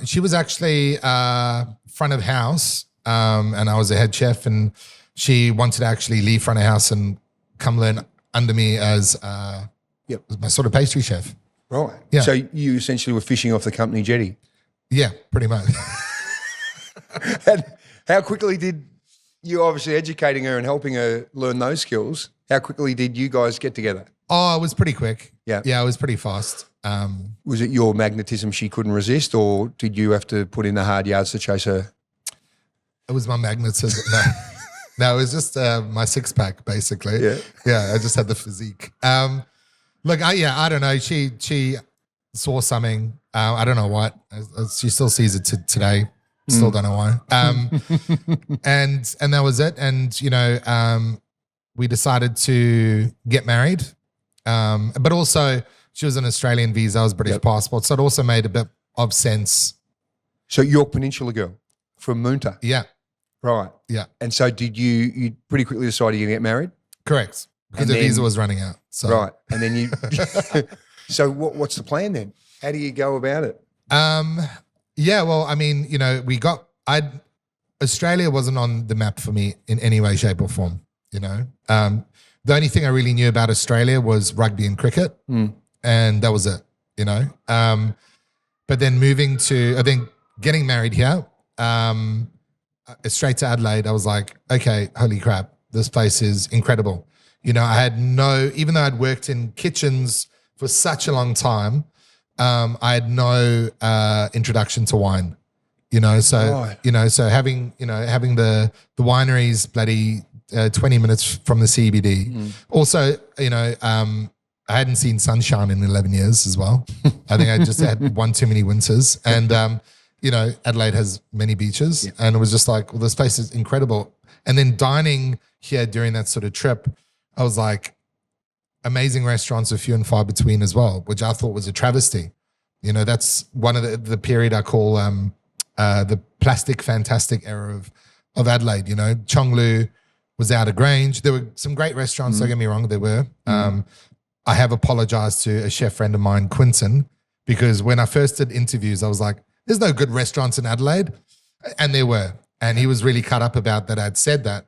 She was actually front of house, and I was a head chef, and she wanted to actually leave front of house and come learn under me as my sort of pastry chef. Right. Yeah. So you essentially were fishing off the company jetty. Yeah, pretty much. And how quickly did you, obviously educating her and helping her learn those skills, how quickly did you guys get together? Oh, it was pretty quick. Yeah. Yeah, it was pretty fast. Was it your magnetism she couldn't resist, or did you have to put in the hard yards to chase her? It was my magnetism. No, it was just my six pack, basically. Yeah, I just had the physique. Look, I don't know. She saw something. I don't know what. She still sees it today. Still don't know why. And that was it. And we decided to get married. But also, she was an Australian visa. I was British passport, so it also made a bit of sense. So you're Peninsula girl from Moonta? Yeah. Right. Yeah. And so did you pretty quickly decided you're going to get married? Correct. Because the visa was running out. So. Right. And then you so what's the plan then? How do you go about it? Yeah, well, I mean, Australia wasn't on the map for me in any way, shape or form, The only thing I really knew about Australia was rugby and cricket, and that was it, But then getting married here, straight to Adelaide, I was like, okay, holy crap, this place is incredible. I had even though I'd worked in kitchens for such a long time, I had no introduction to wine, so having the wineries bloody 20 minutes from the CBD. Also, I hadn't seen sunshine in 11 years as well. I think I just had one too many winters. And, Adelaide has many beaches. And it was just like, well, this place is incredible. And then dining here during that sort of trip, I was like, amazing restaurants are few and far between as well, which I thought was a travesty. That's one of the period I call the plastic fantastic era of Adelaide. Chonglu was out of Grange. There were some great restaurants, don't get me wrong, there were. I have apologized to a chef friend of mine, Quinton, because when I first did interviews, I was like, there's no good restaurants in Adelaide. And there were. And he was really cut up about that I'd said that.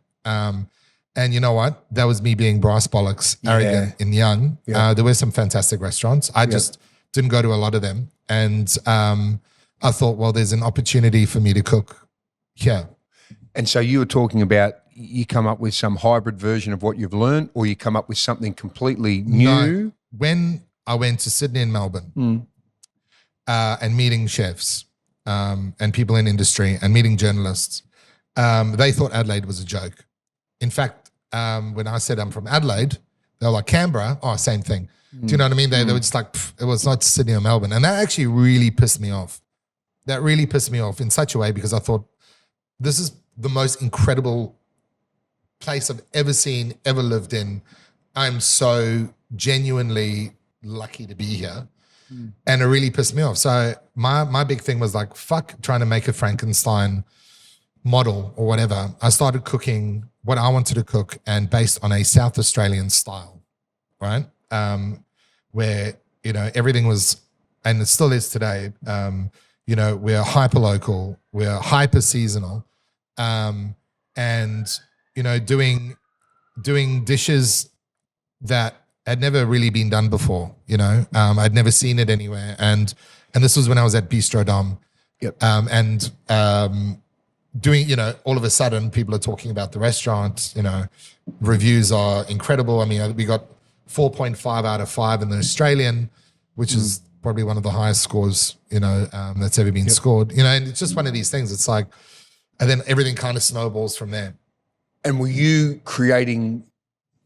And you know what? That was me being brass bollocks, arrogant and young. Yeah. There were some fantastic restaurants. I just didn't go to a lot of them. And I thought, well, there's an opportunity for me to cook here. And so you were talking about you come up with some hybrid version of what you've learned, or you come up with something completely new? No. When I went to Sydney and Melbourne and meeting chefs and people in industry and meeting journalists, they thought Adelaide was a joke. In fact, when I said I'm from Adelaide, they were like, Canberra? Oh, same thing. Do you know what I mean? They were just like, it was not Sydney or Melbourne. And that actually really pissed me off. That really pissed me off in such a way, because I thought, this is the most incredible place I've ever seen, ever lived in. I'm so genuinely lucky to be here. And it really pissed me off. So my big thing was like, fuck trying to make a Frankenstein model or whatever. I started cooking what I wanted to cook, and based on a South Australian style, right? Where, everything was, and it still is today, we're hyper local, we're hyper seasonal, and, doing dishes that had never really been done before, I'd never seen it anywhere. And this was when I was at Bistro Dom. Doing, all of a sudden people are talking about the restaurant, reviews are incredible. I mean, we got 4.5 out of 5 in the Australian, which is probably one of the highest scores, that's ever been scored, and it's just one of these things. It's like, and then everything kind of snowballs from there. And were you creating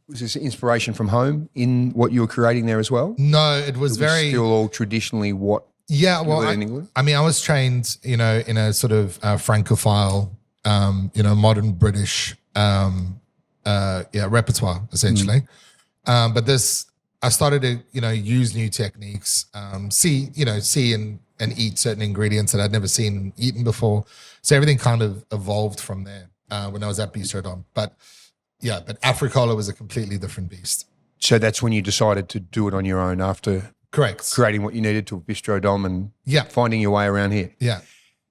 Was this inspiration from home in what you were creating there as well? No, it was It was very still all traditionally what yeah. you Well, learned in England? I mean, I was trained, in a sort of Francophile, modern British, repertoire essentially. But this, I started to, use new techniques, see and eat certain ingredients that I'd never seen and eaten before. So everything kind of evolved from there when I was at Bistro Dom. But Africola was a completely different beast. So that's when you decided to do it on your own after Correct. creating what you needed to Bistro Dom and Yeah. finding your way around here. Yeah.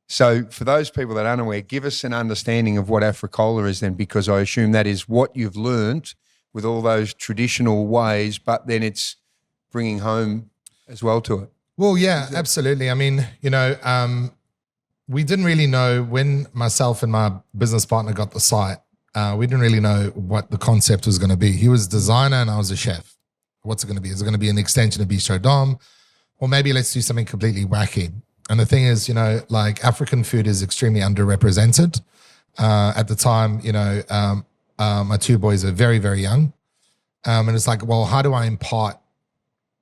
So for those people that aren't aware, give us an understanding of what Africola is then, because I assume that is what you've learned with all those traditional ways, but then it's bringing home as well to it. Well, yeah, absolutely. I mean, we didn't really know when myself and my business partner got the site. We didn't really know what the concept was going to be. He was a designer and I was a chef. What's it going to be? Is it going to be an extension of Bistro Dom? Or maybe let's do something completely wacky. And the thing is, like African food is extremely underrepresented. At the time, my two boys are very, very young. And it's like, well, how do I impart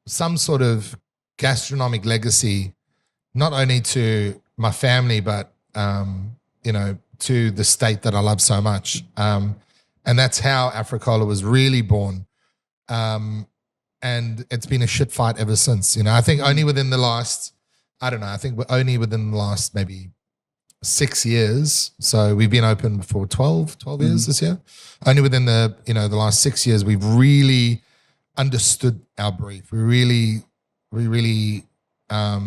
some sort of gastronomic legacy, not only to my family, but, to the state that I love so much. And that's how Africola was really born. And it's been a shit fight ever since. I think only within the last, maybe 6 years. So we've been open for 12 years this year. Only within the last 6 years, we've really understood our brief. We really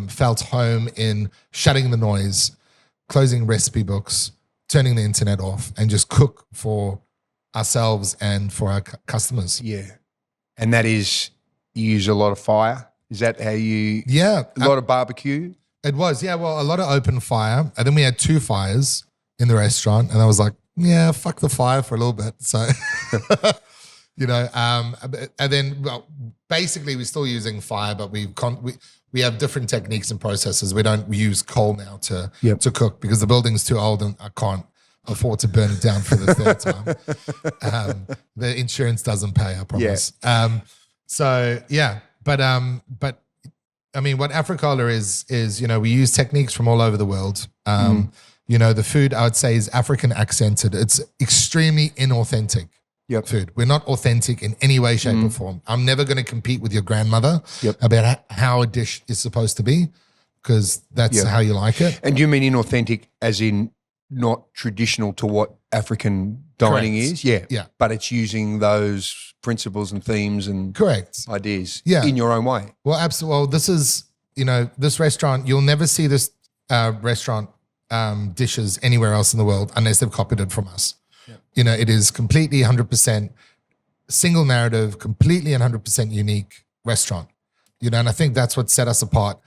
felt home in shutting the noise, closing recipe books, turning the internet off, and just cook for ourselves and for our customers. Yeah. And that is, you use a lot of fire. Is that how you? Yeah. A lot of barbecue? It was, yeah. Well, a lot of open fire. And then we had 2 fires in the restaurant. And I was like, yeah, fuck the fire for a little bit. So, and then, basically we're still using fire, but we have different techniques and processes. We don't use coal now to cook because the building's too old and I can't afford to burn it down for the third time. The insurance doesn't pay, I promise. Yeah. But I mean, what Africola is, we use techniques from all over the world. The food I would say is African accented. It's extremely inauthentic. Food. We're not authentic in any way, shape, or form. I'm never going to compete with your grandmother about how a dish is supposed to be, because that's how you like it. And do you mean inauthentic as in not traditional to what African dining Correct. is? Yeah. Yeah. But it's using those principles and themes and Correct. ideas Yeah. in your own way. Well, absolutely. Well, this is, this restaurant, you'll never see this restaurant dishes anywhere else in the world unless they've copied it from us. It is completely 100% single narrative, completely and 100% unique restaurant. And I think that's what set us apart.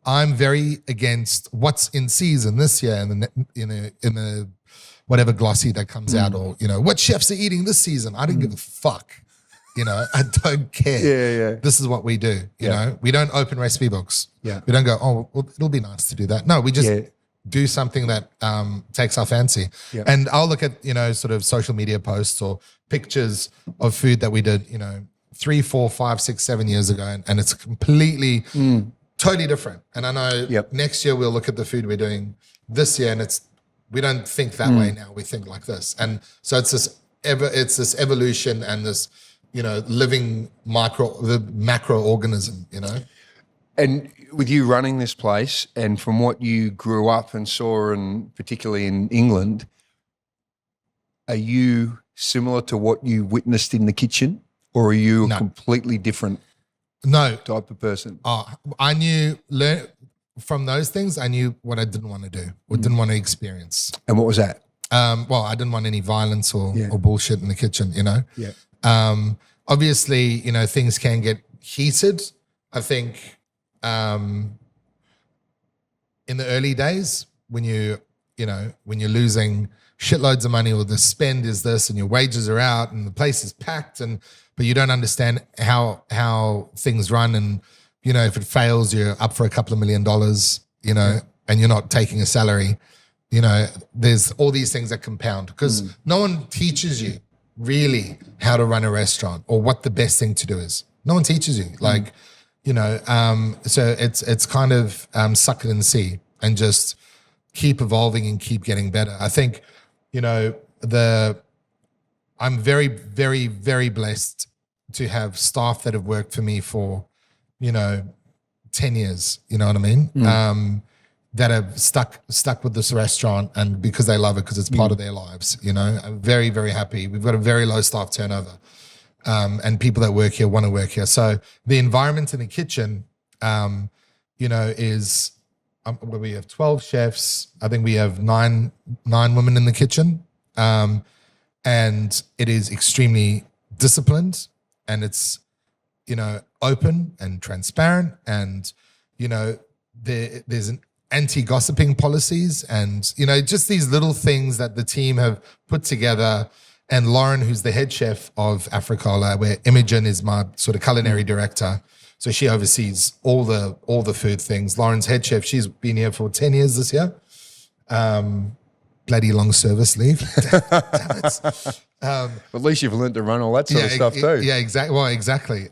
I'm very against what's in season this year in the whatever glossy that comes out, or what chefs are eating this season. I don't give a fuck. I don't care. Yeah. This is what we do. We don't open recipe books. Yeah. We don't go, oh, well, it'll be nice to do that. No, we just do something that takes our fancy. Yeah. And I'll look at, sort of social media posts or pictures of food that we did, 3, 4, 5, 6, 7 years ago. And it's completely, totally different. And I know next year we'll look at the food we're doing this year, and we don't think that way now. We think like this. And so it's this evolution and this, living the macro organism, And with you running this place, and from what you grew up and saw, and particularly in England, are you similar to what you witnessed in the kitchen, or are you a completely different type of person? I learn from those things. I knew what I didn't want to do or didn't want to experience. And what was that? Well, I didn't want any violence or bullshit in the kitchen, Yeah. Obviously, things can get heated. I think in the early days when when you're losing shitloads of money, or the spend is this and your wages are out and the place is packed, but you don't understand how things run, and if it fails, you're up for a couple of $1 million, and you're not taking a salary. There's all these things that compound because no one teaches you really how to run a restaurant or what the best thing to do is. No one teaches you. Like, so it's kind of suck it and see and just keep evolving and keep getting better. I think, I'm very, very, very blessed to have staff that have worked for me for, 10 years, you know what I mean? That have stuck with this restaurant and because they love it, because it's part of their lives, I'm very, very happy. We've got a very low staff turnover. And people that work here want to work here. So the environment in the kitchen, is where we have 12 chefs. I think we have nine women in the kitchen. And it is extremely disciplined and it's, open and transparent and, there's an anti-gossiping policies and, just these little things that the team have put together. And Lauren, who's the head chef of Africola, where Imogen is my sort of culinary director. So she oversees all the food things. Lauren's head chef. She's been here for 10 years this year. Bloody long service leave. Damn it. At least you've learned to run all that sort of stuff too. Yeah, exactly. Well, exactly.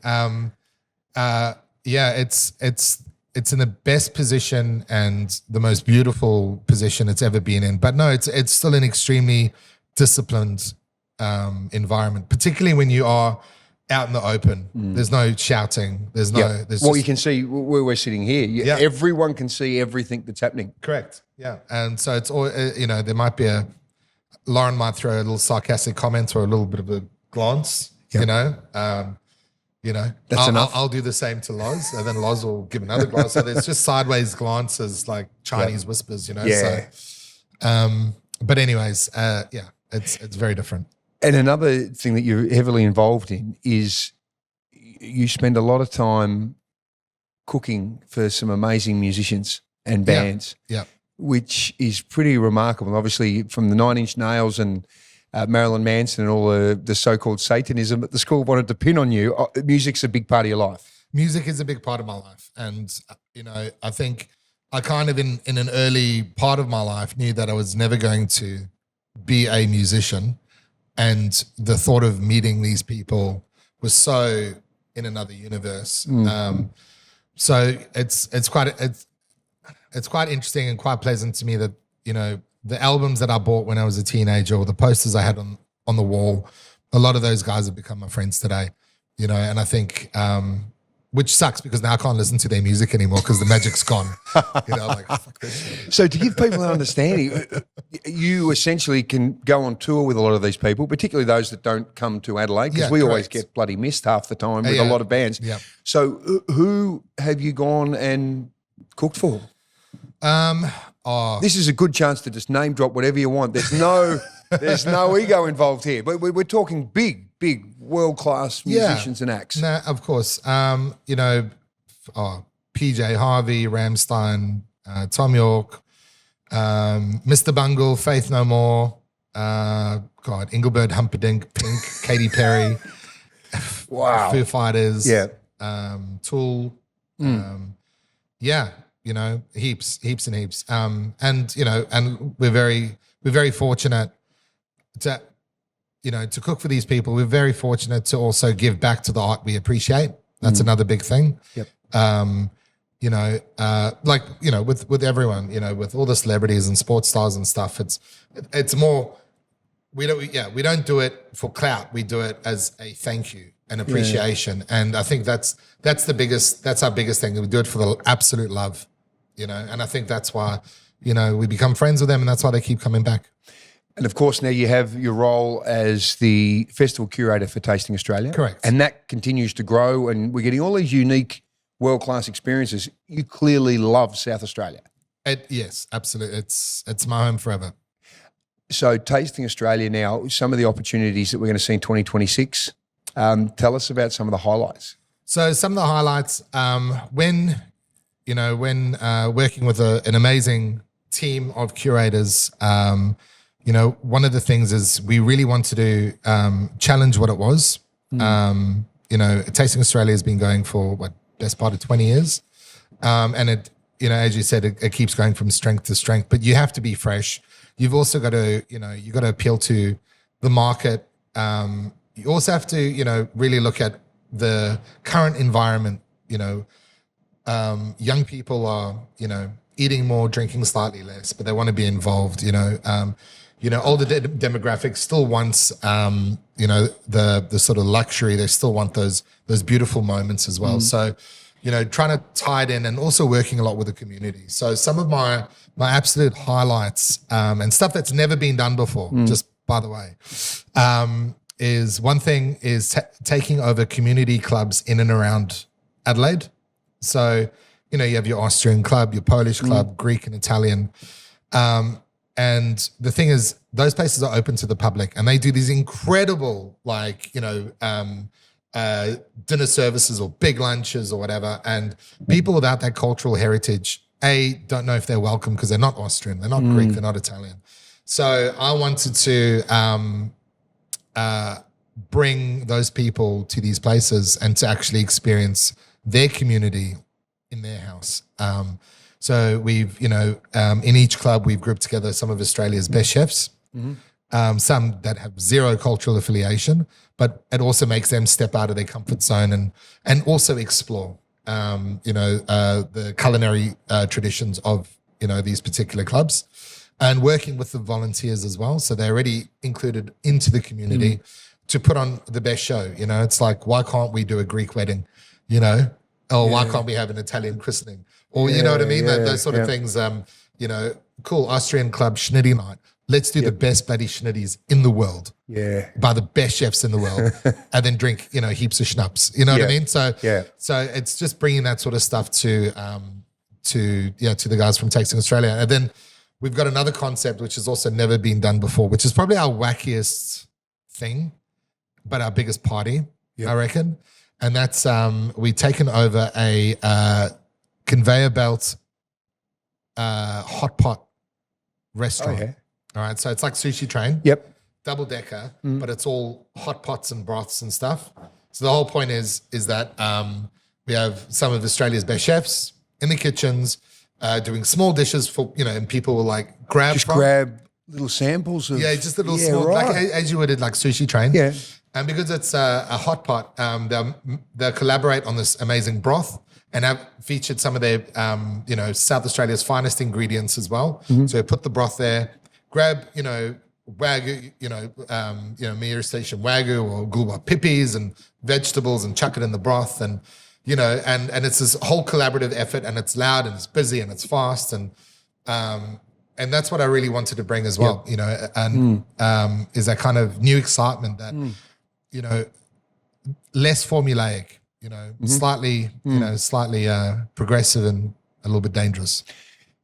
It's in the best position and the most beautiful position it's ever been in. But no, it's still an extremely disciplined environment, particularly when you are out in the open. There's no shouting. There's no. There's you can see where we're sitting here. Everyone can see everything that's happening. Correct. Yeah, and so it's all. There might be Lauren might throw a little sarcastic comment or a little bit of a glance. That's enough. I'll do the same to Loz, and then Loz will give another glance. So there's just sideways glances, like Chinese whispers. Yeah. So, but anyways, it's very different. And another thing that you're heavily involved in is you spend a lot of time cooking for some amazing musicians and bands, which is pretty remarkable. Obviously, from the Nine Inch Nails and Marilyn Manson and all the so-called Satanism that the school wanted to pin on you, music's a big part of your life. Music is a big part of my life. And, I think I kind of in an early part of my life knew that I was never going to be a musician. And the thought of meeting these people was so in another universe. So it's quite interesting and quite pleasant to me that, the albums that I bought when I was a teenager or the posters I had on the wall, a lot of those guys have become my friends today, and I think, which sucks because now I can't listen to their music anymore because the magic's gone. Fuck this shit. So to give people an understanding, you essentially can go on tour with a lot of these people, particularly those that don't come to Adelaide, because we always get bloody missed half the time with a lot of bands. Yeah. So who have you gone and cooked for? This is a good chance to just name drop whatever you want. There's no ego involved here, but we're talking big world-class musicians and acts. No, of course. PJ Harvey, Rammstein, Tom York, Mr. Bungle, Faith No More, Engelbert Humperdinck, Pink, Katy Perry, wow, Foo Fighters, Tool, heaps and heaps. And we're very fortunate to cook for these people. We're very fortunate to also give back to the art we appreciate. That's another big thing. Yep. With everyone, with all the celebrities and sports stars and stuff, it's more, we don't do it for clout. We do it as a thank you and appreciation. And I think that's our biggest thing. We do it for the absolute love, and I think that's why, we become friends with them and that's why they keep coming back. And of course, now you have your role as the festival curator for Tasting Australia. Correct. And that continues to grow and we're getting all these unique world-class experiences. You clearly love South Australia. Yes, absolutely. It's my home forever. So Tasting Australia now, some of the opportunities that we're going to see in 2026, tell us about some of the highlights. So some of the highlights, when working with an amazing team of curators, one of the things is we really want to challenge what it was. Tasting Australia has been going for best part of 20 years. And it, as you said, it keeps going from strength to strength, but you have to be fresh. You've also got to, you got to appeal to the market you also have to, really look at the current environment. Young people are, eating more, drinking slightly less, but they want to be involved. Older demographics still wants, the sort of luxury. They still want those beautiful moments as well. So, trying to tie it in and also working a lot with the community. So some of my absolute highlights and stuff that's never been done before, just by the way, is one thing is taking over community clubs in and around Adelaide. So, you have your Austrian club, your Polish club, Greek and Italian. And the thing is, those places are open to the public and they do these incredible, dinner services or big lunches or whatever. And people without that cultural heritage, don't know if they're welcome because they're not Austrian, they're not Greek, they're not Italian. So I wanted to bring those people to these places and to actually experience their community in their house. So we've, in each club, we've grouped together some of Australia's best chefs, some that have zero cultural affiliation, but it also makes them step out of their comfort zone and also explore, the culinary traditions of, these particular clubs, and working with the volunteers as well. So they're already included into the community to put on the best show. It's like, why can't we do a Greek wedding, or why can't we have an Italian christening? Or, you know what I mean? Those sort of things, cool, Austrian club, schnitty night. Let's do the best bloody schnitties in the world. Yeah. By the best chefs in the world. And then drink, heaps of schnapps. You know what I mean? So it's just bringing that sort of stuff to the guys from Tasting Australia. And then we've got another concept which has also never been done before, which is probably our wackiest thing, but our biggest party, I reckon. And that's we've taken over a conveyor belt hot pot restaurant. Oh, yeah. All right, so it's like Sushi Train. Yep. Double decker, but it's all hot pots and broths and stuff. So the whole point is that we have some of Australia's best chefs in the kitchens doing small dishes for, and people will like grab little samples of just little small, like as you would at like Sushi Train. Yeah. And because it's a hot pot, they'll collaborate on this amazing broth and have featured some of their, South Australia's finest ingredients as well. So put the broth there, grab, wagyu, Meir Station wagyu or gulba pipis and vegetables and chuck it in the broth and, and it's this whole collaborative effort and it's loud and it's busy and it's fast and that's what I really wanted to bring as well, is that kind of new excitement that, less formulaic, slightly, slightly progressive and a little bit dangerous.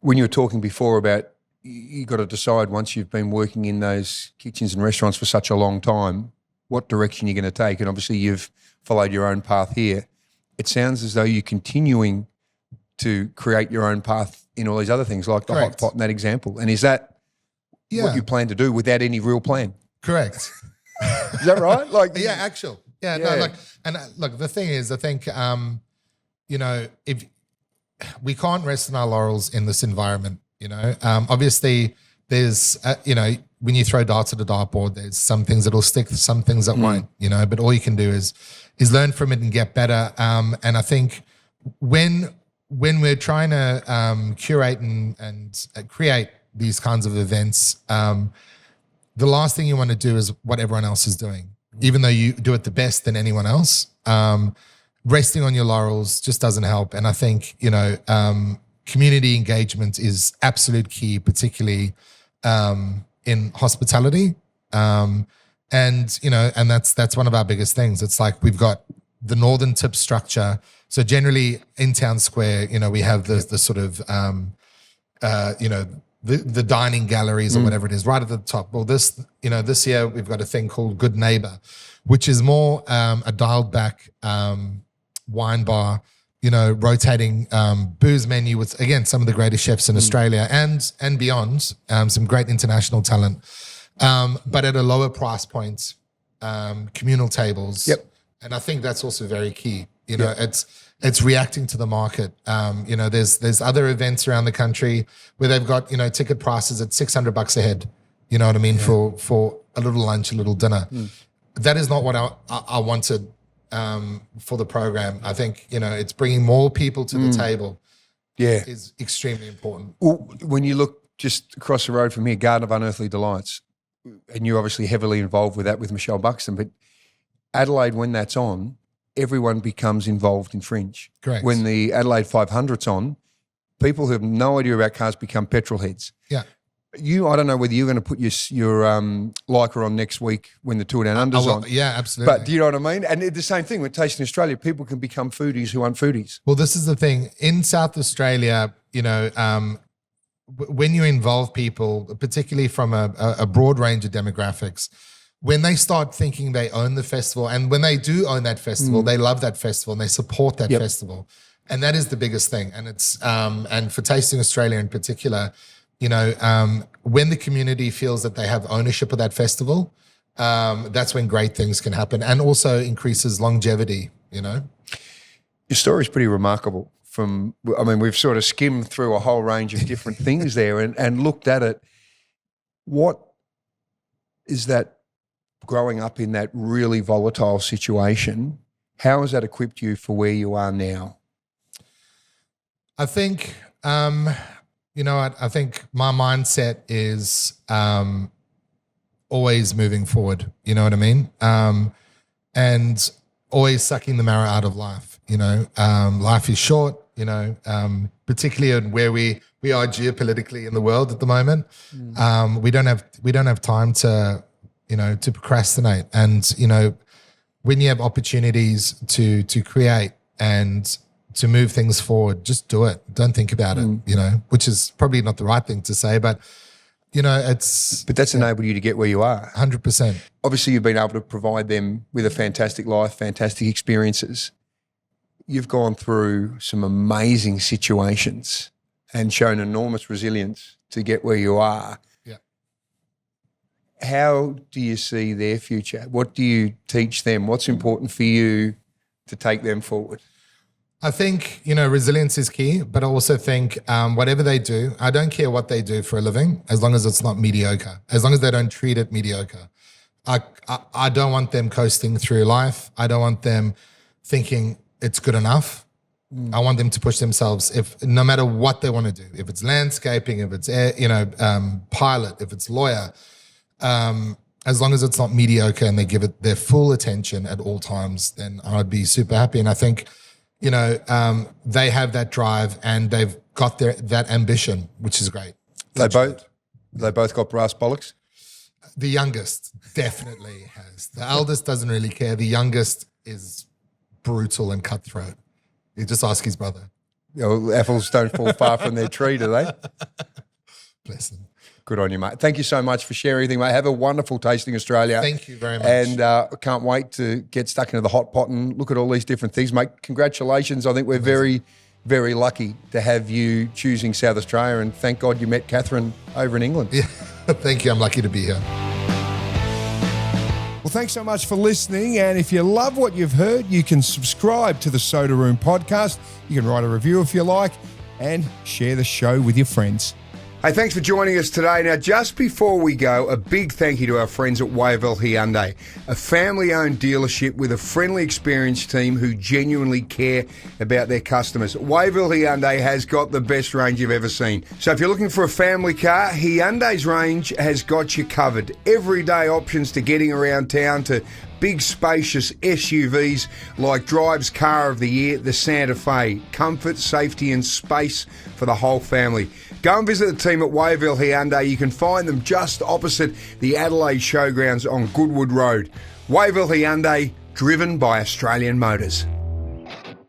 When you were talking before about you got to decide once you've been working in those kitchens and restaurants for such a long time, what direction you're going to take. And obviously you've followed your own path here. It sounds as though you're continuing to create your own path in all these other things like the hot pot in that example. And is that what you plan to do without any real plan? Correct. Is that right? Actual. Yeah. No, the thing is, I think, if we can't rest on our laurels in this environment, obviously there's, when you throw darts at a dartboard, there's some things that'll stick, some things that won't, but all you can do is learn from it and get better. And I think when we're trying to curate and create these kinds of events, the last thing you want to do is what everyone else is doing, even though you do it the best than anyone else. Resting on your laurels just doesn't help. And I think, community engagement is absolute key, particularly in hospitality. And that's one of our biggest things. It's like we've got the northern tip structure. So generally in Town Square, we have the sort of, the dining galleries or whatever it is right at the top. Well, this year we've got a thing called Good Neighbor, which is more a dialed back wine bar, rotating booze menu with, again, some of the greatest chefs in Australia and beyond, some great international talent, but at a lower price point, communal tables. Yep. And I think that's also very key. It's reacting to the market. There's other events around the country where they've got, ticket prices at $600 a head, you know what I mean, for a little lunch, a little dinner. that is not what I wanted for the program. I think, it's bringing more people to the table is extremely important. Well, when you look just across the road from here, Garden of Unearthly Delights, and you're obviously heavily involved with that with Michelle Buxton, but Adelaide, when that's on, everyone becomes involved in Fringe. Correct. When the Adelaide 500's on, people who have no idea about cars become petrol heads. Yeah. I don't know whether you're going to put your Leica on next week when the Tour Down Under's on. Yeah, absolutely. But do you know what I mean? And the same thing with Tasting Australia. People can become foodies who aren't foodies. Well, this is the thing. In South Australia, when you involve people, particularly from a broad range of demographics, when they start thinking they own the festival, and when they do own that festival, they love that festival and they support that festival. And that is the biggest thing. And it's and for Tasting Australia in particular, when the community feels that they have ownership of that festival, that's when great things can happen, and also increases longevity, Your story is pretty remarkable. We've sort of skimmed through a whole range of different things there and looked at it. What is that growing up in that really volatile situation? How has that equipped you for where you are now? I think, I think my mindset is always moving forward. You know what I mean? And always sucking the marrow out of life. Life is short. Particularly in where we are geopolitically in the world at the moment. We don't have time to procrastinate. And when you have opportunities to create and to move things forward, just do it. Don't think about it. Which is probably not the right thing to say, but But that's enabled you to get where you are. 100%. Obviously, you've been able to provide them with a fantastic life, fantastic experiences. You've gone through some amazing situations and shown enormous resilience to get where you are. Yeah. How do you see their future? What do you teach them? What's important for you to take them forward? I think, resilience is key, but I also think whatever they do, I don't care what they do for a living, as long as it's not mediocre, as long as they don't treat it mediocre. I don't want them coasting through life. I don't want them thinking it's good enough. I want them to push themselves, no matter what they want to do, if it's landscaping, if it's pilot, if it's lawyer, as long as it's not mediocre and they give it their full attention at all times, then I'd be super happy. And I think, they have that drive and they've got that ambition, which is great. They both got brass bollocks? The youngest definitely has. The eldest doesn't really care. The youngest is brutal and cutthroat. You just ask his brother. Apples don't fall far from their tree, do they? Bless them. Good on you, mate. Thank you so much for sharing everything, mate. Have a wonderful Tasting Australia. Thank you very much. And can't wait to get stuck into the hot pot and look at all these different things, mate. Congratulations. I think we're very, very lucky to have you choosing South Australia, and thank God you met Catherine over in England. Yeah. Thank you. I'm lucky to be here. Well, thanks so much for listening. And if you love what you've heard, you can subscribe to the Soda Room podcast. You can write a review if you like and share the show with your friends. Hey, thanks for joining us today. Now, just before we go, a big thank you to our friends at Wavell Hyundai, a family-owned dealership with a friendly, experienced team who genuinely care about their customers. Wavell Hyundai has got the best range you've ever seen. So if you're looking for a family car, Hyundai's range has got you covered. Everyday options to getting around town to big spacious SUVs like Drive's Car of the Year, the Santa Fe. Comfort, safety and space for the whole family. Go and visit the team at Wavell Hyundai. You can find them just opposite the Adelaide Showgrounds on Goodwood Road. Wavell Hyundai, driven by Australian Motors.